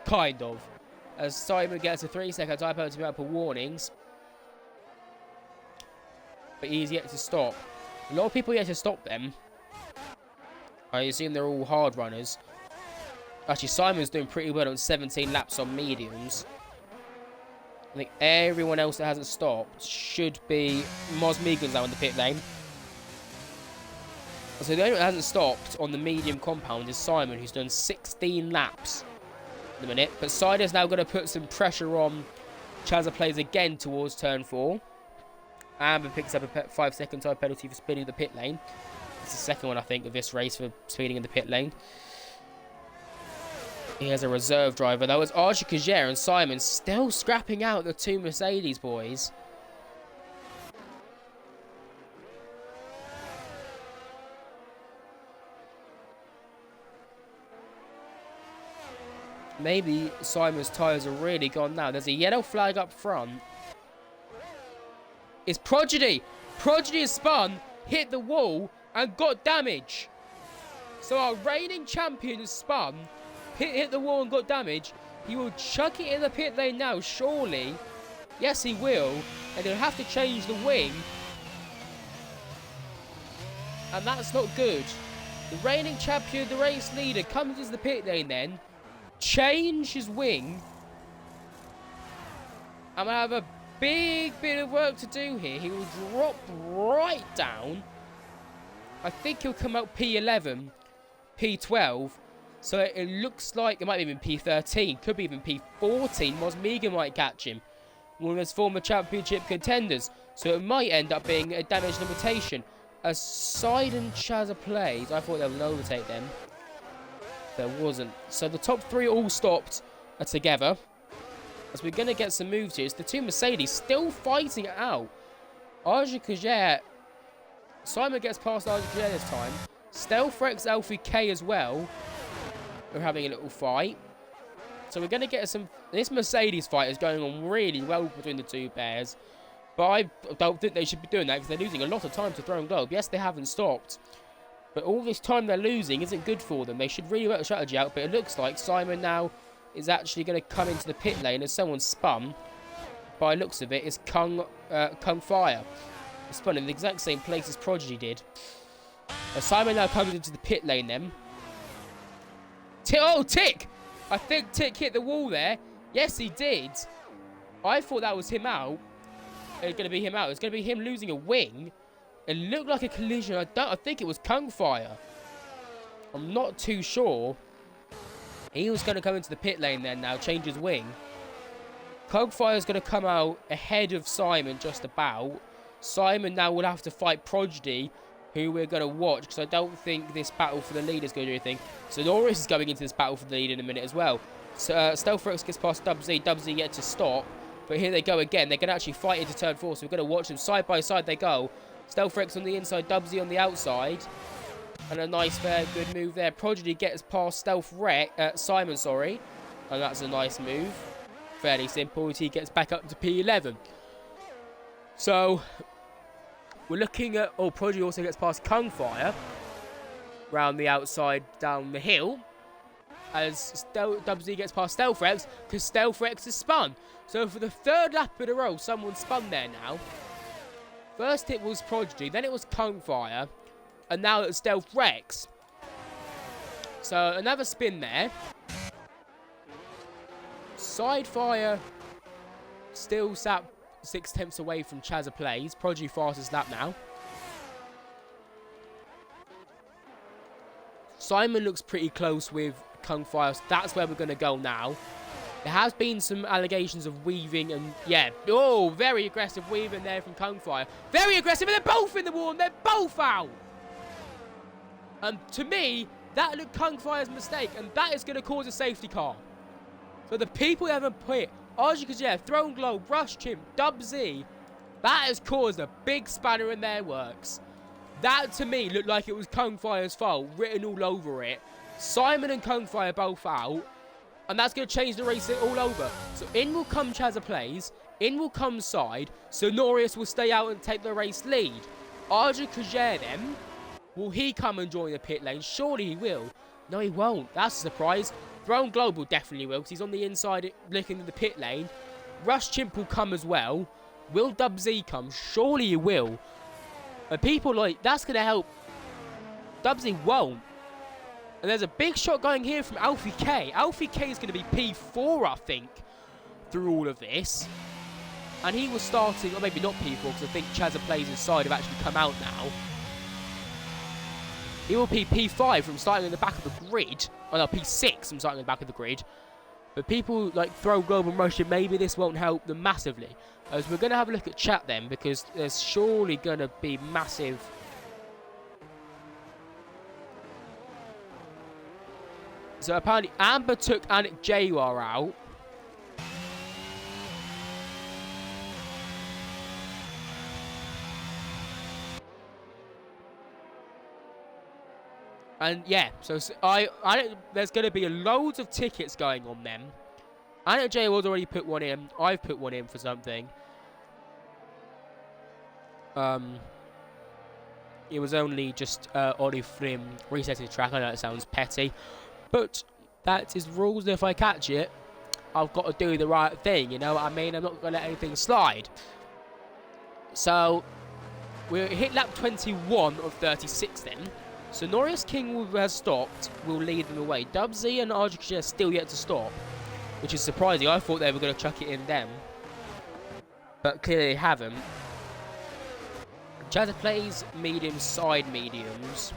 Kind of. As Simon gets a 3-second type out to multiple warnings. But he's yet to stop. A lot of people yet to stop them. I assume they're all hard runners. Actually, Simon's doing pretty well on 17 laps on mediums. I think everyone else that hasn't stopped should be... Mosmegan's now in the pit lane. So the only one that hasn't stopped on the medium compound is Simon, who's done 16 laps in a minute. But Sider's now going to put some pressure on Chaza plays again towards turn 4. Amber picks up a 5-second time penalty for speeding the pit lane. It's the second one, I think, of this race for speeding in the pit lane. He has a reserve driver, though. It's Archie Kjaer and Simon still scrapping out the 2 Mercedes boys. Maybe Simon's tyres are really gone now. There's a yellow flag up front. It's Prodigy. Prodigy has spun, hit the wall, and got damage. So our reigning champion has spun, hit the wall and got damage. He will chuck it in the pit lane now, surely. Yes, he will. And he'll have to change the wing. And that's not good. The reigning champion, the race leader, comes into the pit lane then. Change his wing. I'm going to have a big bit of work to do here. He will drop right down. I think he'll come out P11, P12. So it looks like it might be even P13. Could be even P14. Mosmegan might catch him. One of his former championship contenders. So it might end up being a damage limitation. As Side and Chaza plays, I thought they would overtake them. There wasn't. So the top 3 all stopped together. As we're going to get some moves here. It's the 2 Mercedes still fighting it out. Arja Kjaer. Simon gets past Arja Kjaer this time. Stealth Rex Alfie K as well. We're having a little fight. So we're going to get some... This Mercedes fight is going on really well between the 2 pairs. But I don't think they should be doing that because they're losing a lot of time to Throne Globe. Yes, they haven't stopped. But all this time they're losing isn't good for them. They should really work the strategy out. But it looks like Simon now is actually going to come into the pit lane as someone spun. By looks of it, is Kung Fire. He spun in the exact same place as Prodigy did. Simon now comes into the pit lane then. Oh, Tick! I think Tick hit the wall there. Yes, he did. I thought that was him out. It's going to be him out. It's going to be him losing a wing. It looked like a collision. I think it was Kung Fire. I'm not too sure. He was going to come into the pit lane then now, change his wing. Kung Fire is going to come out ahead of Simon just about. Simon now will have to fight Prodigy, who we're going to watch, because I don't think this battle for the lead is going to do anything. So Norris is going into this battle for the lead in a minute as well. So Stealth Rex gets past Dubsy. Dubsy yet to stop. But here they go again. They're going to actually fight into turn 4. So we're going to watch them side by side. They go. Stealth Rex on the inside. Dubsy on the outside. And a nice, good move there. Prodigy gets past Stealth Rex. Simon, sorry. And that's a nice move. Fairly simple. He gets back up to P11. So we're looking at... Oh, Prodigy also gets past Kungfire. Round the outside, down the hill. As Dubsy gets past Stealth Rex, because Stealth Rex is spun. So for the third lap in a row, someone spun there now. First it was Prodigy, then it was Kungfire, and now it's Stealth Rex. So another spin there. Sidefire still sat 6/10 away from Chazza Plays. Prodigy fastest lap now. Simon looks pretty close with Kungfire, so that's where we're going to go now. There has been some allegations of weaving and, yeah. Oh, very aggressive weaving there from Kungfire. Very aggressive, and they're both in the wall, and they're both out. And to me, that looked Kungfire's mistake, and that is going to cause a safety car. So the people that haven't put Arjikajev, Throne Globe, Rush Chimp, Dubsy, that has caused a big spanner in their works. That, to me, looked like it was Kungfire's fault, written all over it. Simon and Kungfire both out, and that's going to change the race all over. So in will come Chazza Plays, in will come Side, so Norris will stay out and take the race lead. Arjun Kajer then, will he come and join the pit lane? Surely he will. No, he won't. That's a surprise. Throne Global definitely will, because he's on the inside looking at the pit lane. Rush Chimp will come as well. Will Dubsy come? Surely he will. And people like, that's going to help. Dubsy won't. And there's a big shot going here from Alfie K. Alfie K is going to be P4, I think, through all of this. And he was starting, or maybe not P4, because I think Chazza Plays inside have actually come out now. He will be P5 from starting in the back of the grid. Oh no, P6 from starting in the back of the grid. But people like Throw Globe and Rush, maybe this won't help them massively. As we're going to have a look at chat then, because there's surely going to be massive... So apparently Amber took Anik Jawar out. And yeah, so there's going to be loads of tickets going on them. Anik Jawar's already put one in. I've put one in for something. It was only just Ollie Flim resetting the track. I know it sounds petty, but that is rules. If I catch it, I've got to do the right thing. You know what I mean? I'm not going to let anything slide. So we'll hit lap 21 of 36 then. So Norris King has stopped. Will lead them away. Dubsy and Arjun are still yet to stop, which is surprising. I thought they were going to chuck it in them, but clearly they haven't. Chazza Plays medium side mediums.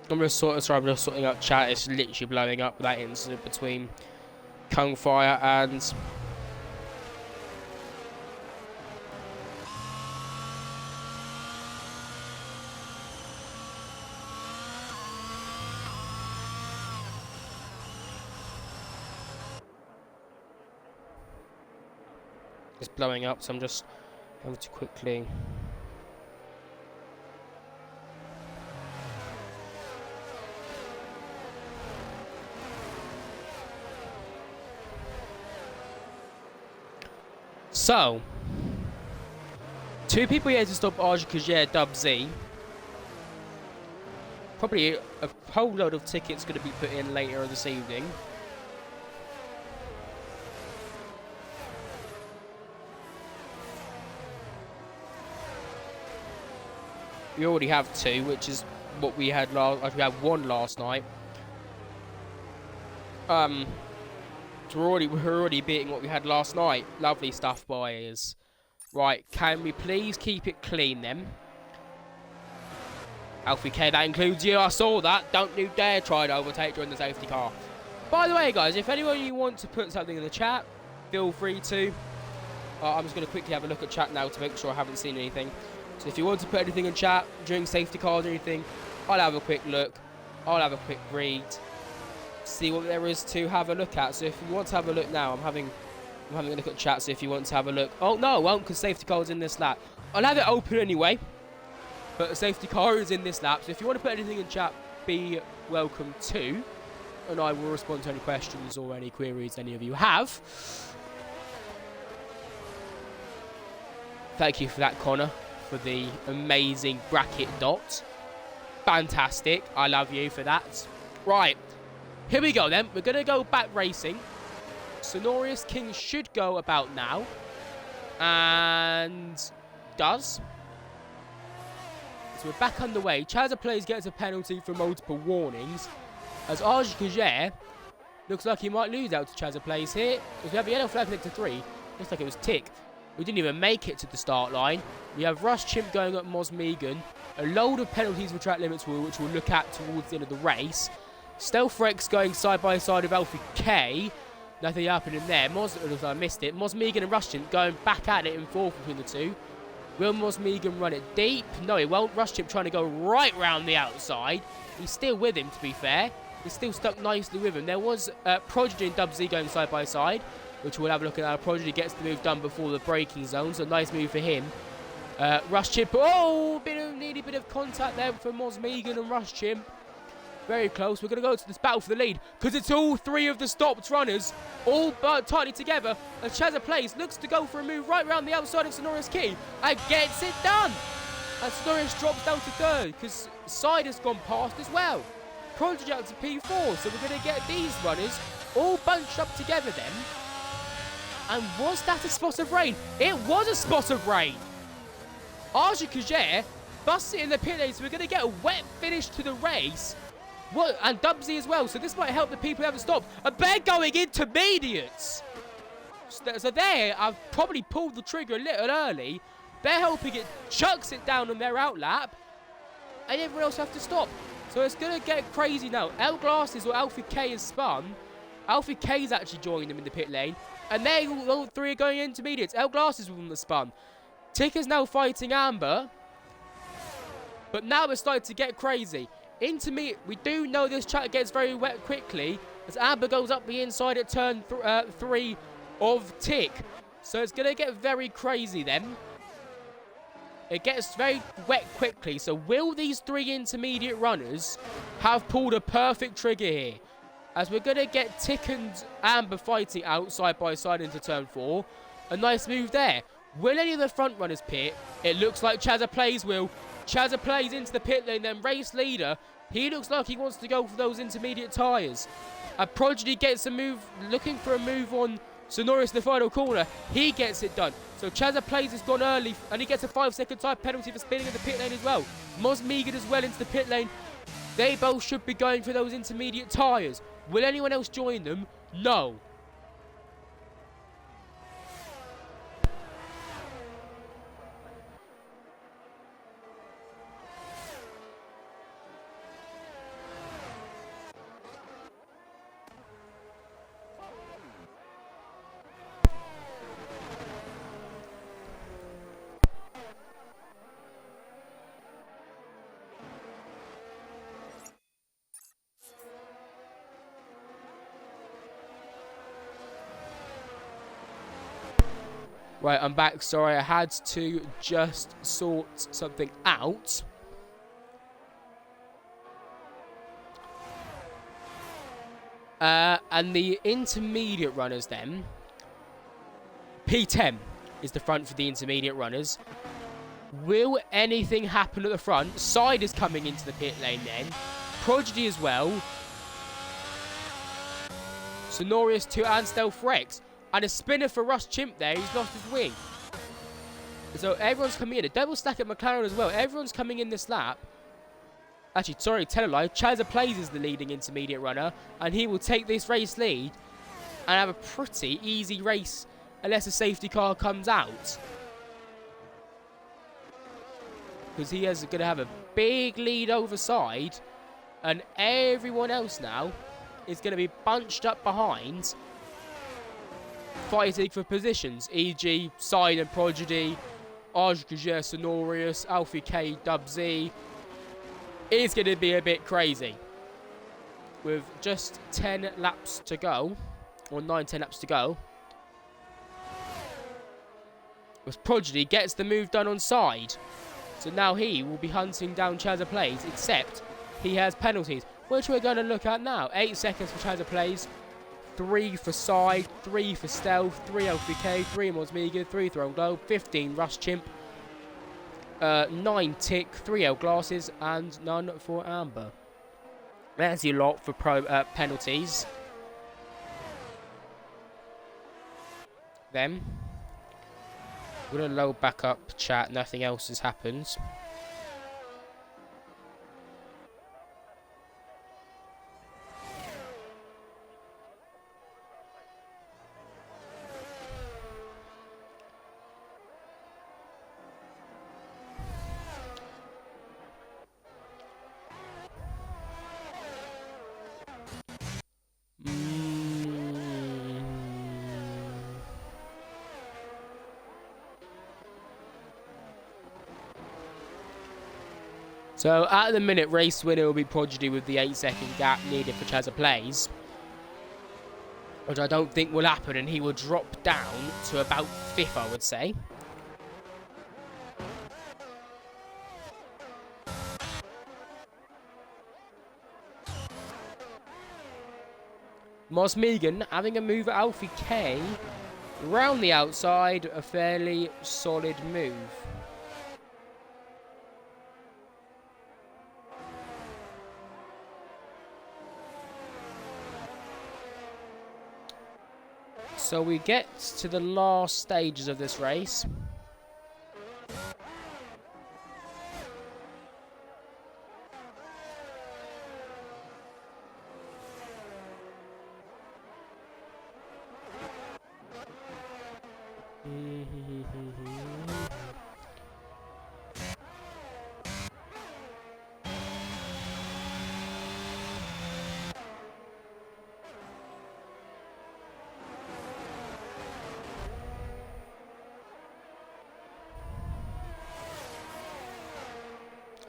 I'm just sorting out chat. It's literally blowing up, that incident between Kungfire and it's blowing up, so I'm just going to quickly So, 2 people here to stop Arjikajer Dub Z. Probably a whole load of tickets going to be put in later this evening. We already have 2, which is what we had last. We had 1 last night. So we're already beating what we had last night. Lovely stuff, boys. Right, can we please keep it clean then? Alfie K, that includes you. I saw that. Don't you dare try to overtake during the safety car. By the way, guys, if anyone you want to put something in the chat, feel free to. I'm just going to quickly have a look at chat now to make sure I haven't seen anything. So if you want to put anything in chat during safety cars or anything, I'll have a quick look. I'll have a quick read. See what there is to have a look at. So if you want to have a look now, I'm having a look at chat. So if you want to have a look. Oh, no, I won't, because safety car is in this lap. I'll have it open anyway. But the safety car is in this lap, so if you want to put anything in chat, be welcome to. And I will respond to any questions or any queries any of you have. Thank you for that, Connor, for the amazing bracket dot. Fantastic. I love you for that. Right. Here we go then. We're going to go back racing. Sonorius King should go about now. And does. So we're back underway. Chaza Plays gets a penalty for multiple warnings. As Arjikajer looks like he might lose out to Chaza Plays here. Because we have a yellow flag next to 3. Looks like it was Tick. We didn't even make it to the start line. We have Rush Chimp going up Moz Megan. A load of penalties for track limits, which we'll look at towards the end of the race. Stealth Rex going side by side with Alfie K. Nothing happening there. I missed it. Moz Megan and Rush Chimp going back at it in 4th between the 2. Will Moz Megan run it deep? No, he won't. Rush Chimp trying to go right round the outside. He's still with him, to be fair. He's still stuck nicely with him. There was Prodigy and Dub Z going side by side, which we'll have a look at how Prodigy gets the move done before the braking zone. So nice move for him. Rush Chimp. Oh, nearly bit of contact there for Moz Megan and Rush Chimp. Very close. We're going to go to this battle for the lead because it's all 3 of the stopped runners all tightly together. As Chaza Plays looks to go for a move right around the outside of Sonorius Key and gets it done. And Sonorius drops down to 3rd because Side has gone past as well. Prodigy out to P4. So we're going to get these runners all bunched up together then. And was that a spot of rain? It was a spot of rain. Arjikajer busts it in the pit lane. So we're going to get a wet finish to the race. What? And Dubsy as well, so this might help the people who haven't stopped. And they're going intermediates. So there, I've probably pulled the trigger a little early. They're helping it, chucks it down on their outlap. And everyone else have to stop. So it's going to get crazy now. L Glasses or Alfie K is spun. Alfie K's actually joining them in the pit lane. And they all 3 are going intermediates. L Glasses was on the spun. Tick is now fighting Amber. But now it's starting to get crazy. Intermediate, we do know this track gets very wet quickly as Amber goes up the inside at turn 3 of Tick. So it's going to get very crazy then. It gets very wet quickly. So will these 3 intermediate runners have pulled a perfect trigger here? As we're going to get Tick and Amber fighting out side by side into turn 4. A nice move there. Will any of the front runners pit? It looks like Chaza Plays will. Chaza Plays into the pit lane, then race leader. He looks like he wants to go for those intermediate tyres. Prodigy gets a move, looking for a move on Sonorius in the final corner. He gets it done. So Chaza Plays has gone early, and he gets a 5-second time penalty for spinning in the pit lane as well. Moz Megan as well into the pit lane. They both should be going for those intermediate tyres. Will anyone else join them? No. Right, I'm back. Sorry, I had to just sort something out. And the intermediate runners then. P10 is the front for the intermediate runners. Will anything happen at the front? Side is coming into the pit lane then. Prodigy as well. Sonorius 2 and Stealth Rex. And a spinner for Russ Chimp there. He's lost his wing. So everyone's coming in. A double stack at McLaren as well. Everyone's coming in this lap. Actually, sorry, tell a lie. Chazza Plays is the leading intermediate runner. And he will take this race lead and have a pretty easy race unless a safety car comes out. Because he is going to have a big lead over side. And everyone else now is going to be bunched up behind, fighting for positions. E.g. Side and Prodigy, Arjkajer, Sonorius, Alfie K, Dub Z. It's going to be a bit crazy. With just 10 laps to go, or 9-10 laps to go. As Prodigy gets the move done on side. So now he will be hunting down Chazza Plays, except he has penalties, which we're going to look at now. 8 seconds for Chazza Plays, 3 for Side, 3 for Stealth, 3 LVK, 3 Mosmega, 3 Throne Globe, 15 Rush Chimp, 9 Tick, 3 L Glasses, and none for Amber. There's your lot for penalties. Then we're going to load back up chat. Nothing else has happened. So at the minute, race winner will be Prodigy with the 8-second gap needed for Chazza Plays, which I don't think will happen, and he will drop down to about 5th, I would say. Mosmegan having a move at Alfie K round the outside, a fairly solid move. So we get to the last stages of this race.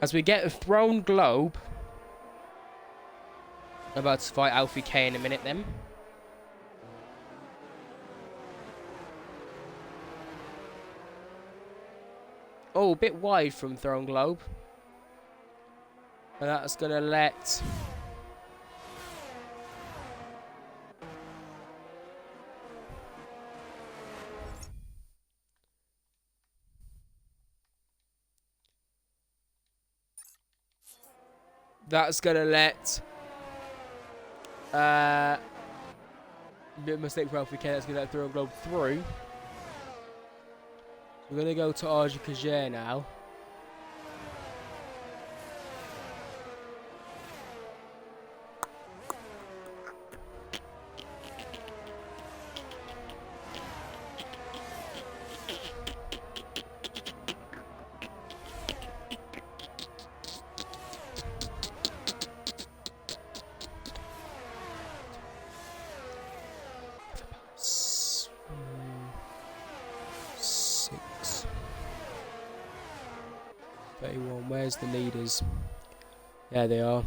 As we get a Throne Globe. About to fight Alfie K in a minute then. Oh, a bit wide from Throne Globe. And that's going to let... That's going to let... bit of a mistake for Alfie K. That's going to let Throne Globe through. We're going to go to Arjkajer now. Where's the leaders? There they are.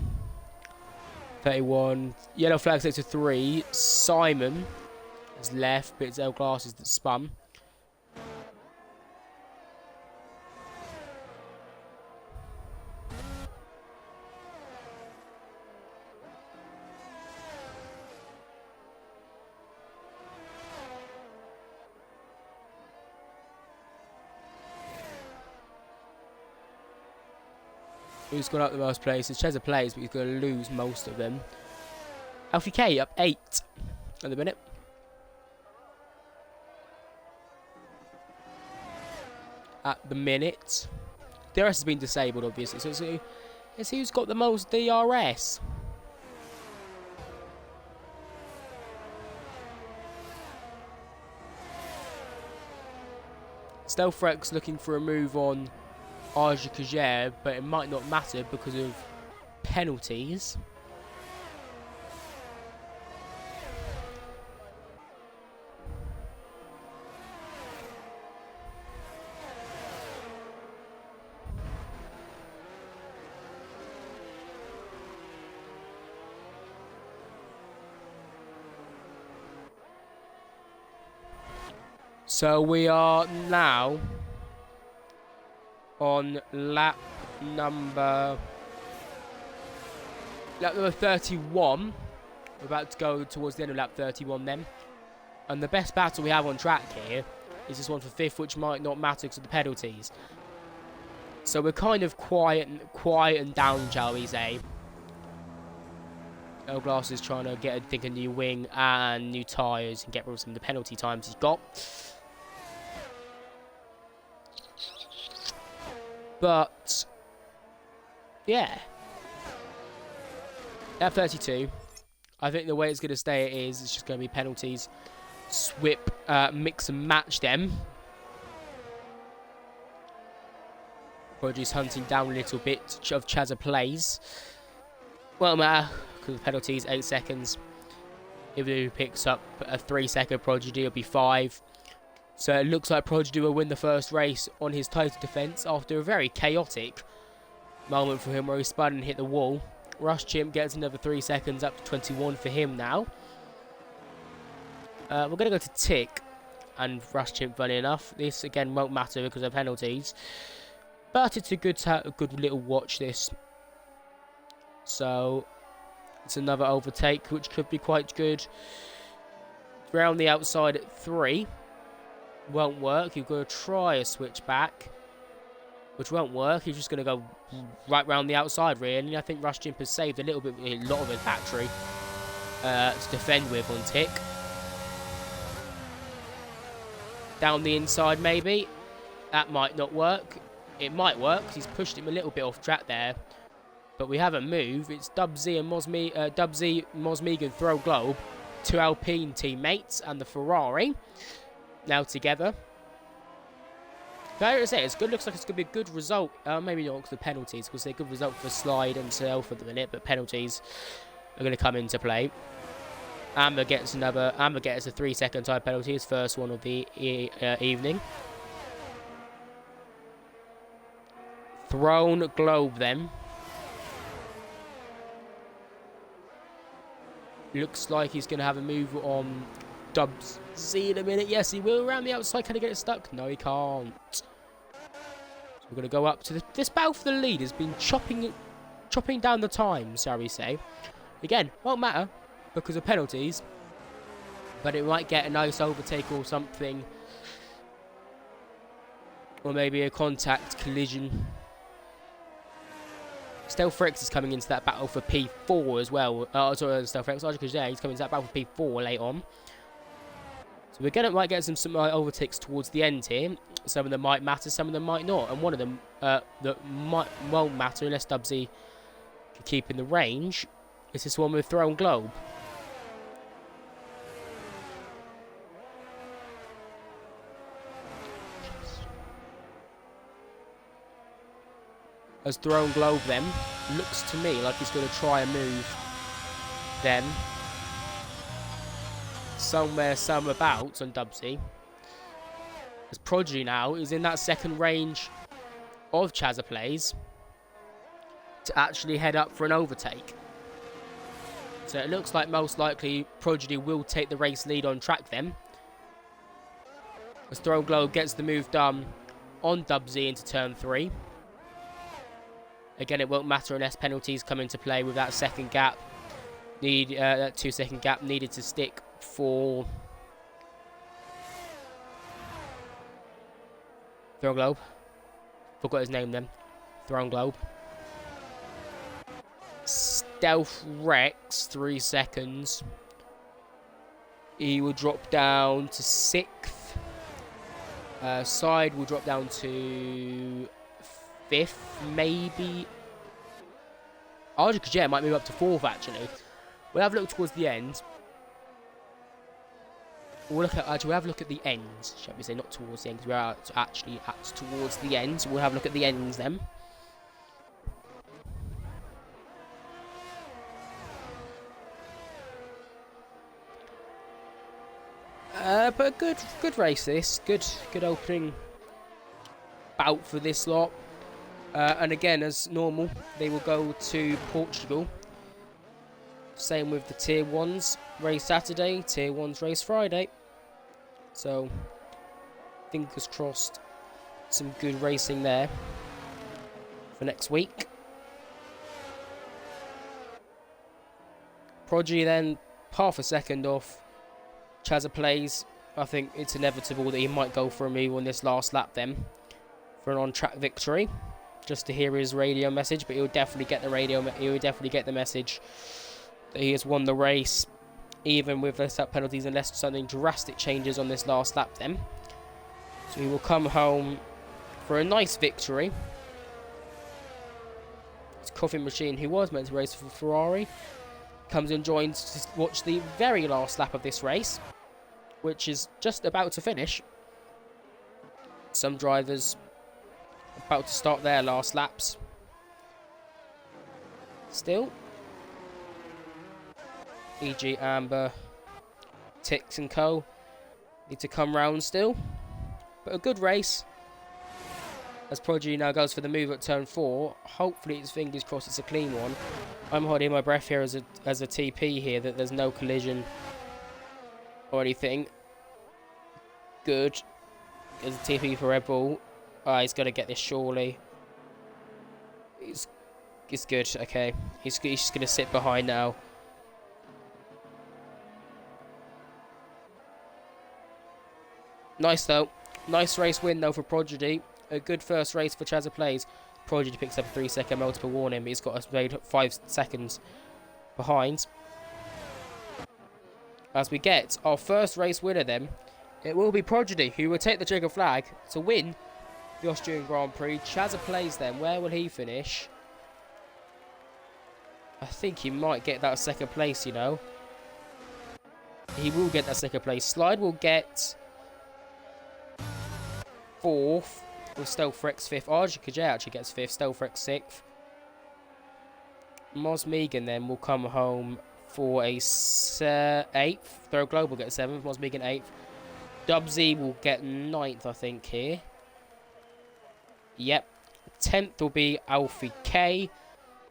31. Yellow flag sector 3. Simon is left, but it's L Glasses that spun. who's gone up the most places. Cheza plays, but he's going to lose most of them. Alfie K up 8 at the minute. DRS has been disabled, obviously. So let's see who's got the most DRS. Stealthrex looking for a move on Arja Kajer, but it might not matter because of penalties. So we are now on lap number 31. We're about to go towards the end of lap 31 then. And the best battle we have on track here is this one for 5th, which might not matter because of the penalties. So we're kind of quiet and down, shall we say. Glass is trying to get, I think, a new wing and new tyres and get rid of some of the penalty times he's got. But, yeah. At 32, I think the way it's going to stay is it's just going to be penalties. Mix and match them. Prodigy's hunting down a little bit of Chazza plays. Well, matter, because of penalties, 8 seconds. If he picks up a 3-second Prodigy, it'll be 5. So it looks like Prodigy will win the first race on his title defence after a very chaotic moment for him where he spun and hit the wall. Rush Chimp gets another 3 seconds up to 21 for him now. We're going to go to Tick and Rush Chimp, funny enough. This again won't matter because of penalties. But it's a good little watch, this. So it's another overtake which could be quite good. Round the outside at 3. Won't work. You've got to try a switchback, which won't work. He's just going to go right round the outside, really. I think Rush Chimp has saved a lot of his battery to defend with on Tick. Down the inside, maybe. That might not work. It might work because he's pushed him a little bit off track there. But we have a move. It's Dubsy and Mosmegan throw Globe, 2 Alpine teammates, and the Ferrari. Now together. Fair to say, looks like it's going to be a good result. Maybe not because of the penalties, because they're a good result for Slide and Self at the minute, but penalties are going to come into play. Amber gets a 3-second time penalty, his first one of the evening. Thrown Globe then. Looks like he's going to have a move on Dubs Z in a minute. Yes, he will around the outside. Can he get it stuck? No, he can't. So we're going to go up to this battle for the lead has been chopping down the time, shall we say. Again, won't matter because of penalties, but it might get a nice overtake or something, or maybe a contact collision. Stealthrex is coming into that battle for P4 as well. Sorry, Stealthrex. He's coming into that battle for P4 later on. So we're might get some overtakes towards the end here. Some of them might matter, some of them might not. And one of them that won't matter unless Dubsy can keep in the range is this one with Thrown Globe. As Thrown Globe then looks to me like he's going to try a move then. Somewhere abouts on Dubsy. As Prodigy now is in that second range of Chazza plays to actually head up for an overtake. So it looks like most likely Prodigy will take the race lead on track then. As Thrown Globe gets the move done on Dubsy into turn 3. Again, it won't matter unless penalties come into play with that second gap. That 2-second gap needed to stick for Thrown Globe. Forgot his name then. Thrown Globe. Stealth Rex, 3 seconds. He will drop down to 6th. Side will drop down to 5th, maybe. Arjun might move up to 4th, actually. We'll have a look towards the end. We'll have a look at the ends, shall we say, not towards the end, because we're actually towards the end. So we'll have a look at the ends then. But a good race this. Good opening bout for this lot. And again, as normal, they will go to Portugal. Same with the Tier 1s race Saturday, Tier 1s race Friday. So, fingers crossed, some good racing there for next week. Prodigy then, half a second off. Chazza plays. I think it's inevitable that he might go for a move on this last lap then for an on-track victory. Just to hear his radio message, but he'll definitely get the He'll definitely get the message that he has won the race, even with the set penalties, unless something drastic changes on this last lap then. So he will come home for a nice victory. It's Coffee Machine, who was meant to race for Ferrari, comes and joins to watch the very last lap of this race, which is just about to finish. Some drivers about to start their last laps. Still. E.g. Amber, Tix and Co. need to come round still. But a good race. As Prodigy now goes for the move at turn 4. Hopefully, it's fingers crossed it's a clean one. I'm holding my breath here as a TP here, that there's no collision or anything. Good. There's a TP for Red Bull. He's got to get this surely. It's good, okay. He's just going to sit behind now. Nice though. Nice race win though for Prodigy. A good first race for Chazza Plays. Prodigy picks up a 3-second multiple warning, but he's got us made 5 seconds behind. As we get our first race winner then, it will be Prodigy, who will take the trigger flag to win the Austrian Grand Prix. Chazza Plays then, where will he finish? I think he might get that second place, you know. He will get that second place. Slide will get 4th, with Stealth Rex 5th. Arjun actually gets 5th, Stealth Rex 6th. Mos Megan then will come home for a 8th. Throw Global gets 7th, Mos Megan 8th. Dubsy will get 9th, I think, here. Yep. 10th will be Alfie K.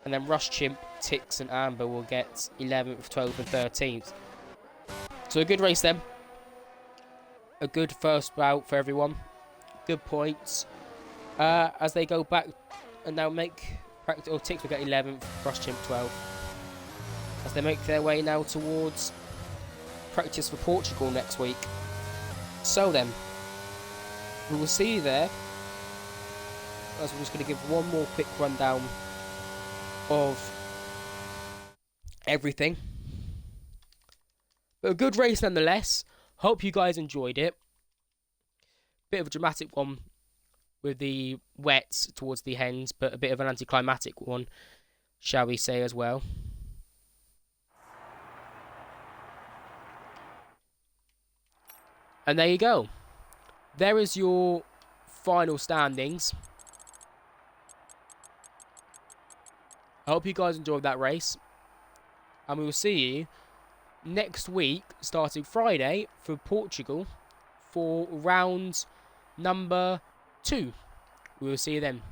And then Rush Chimp, Tix and Amber will get 11th, 12th and 13th. So a good race then. A good first bout for everyone. Good points. As they go back and now make practice, or Tix will get 11th, Rush Chimp 12th. As they make their way now towards practice for Portugal next week. So then, we will see you there. As we're just going to give one more quick rundown of everything. But a good race nonetheless. Hope you guys enjoyed it. Bit of a dramatic one with the wets towards the hens, but a bit of an anticlimactic one, shall we say, as well. And there you go. There is your final standings. I hope you guys enjoyed that race. And we will see you next week, starting Friday, for Portugal for round number 2. We will see you then.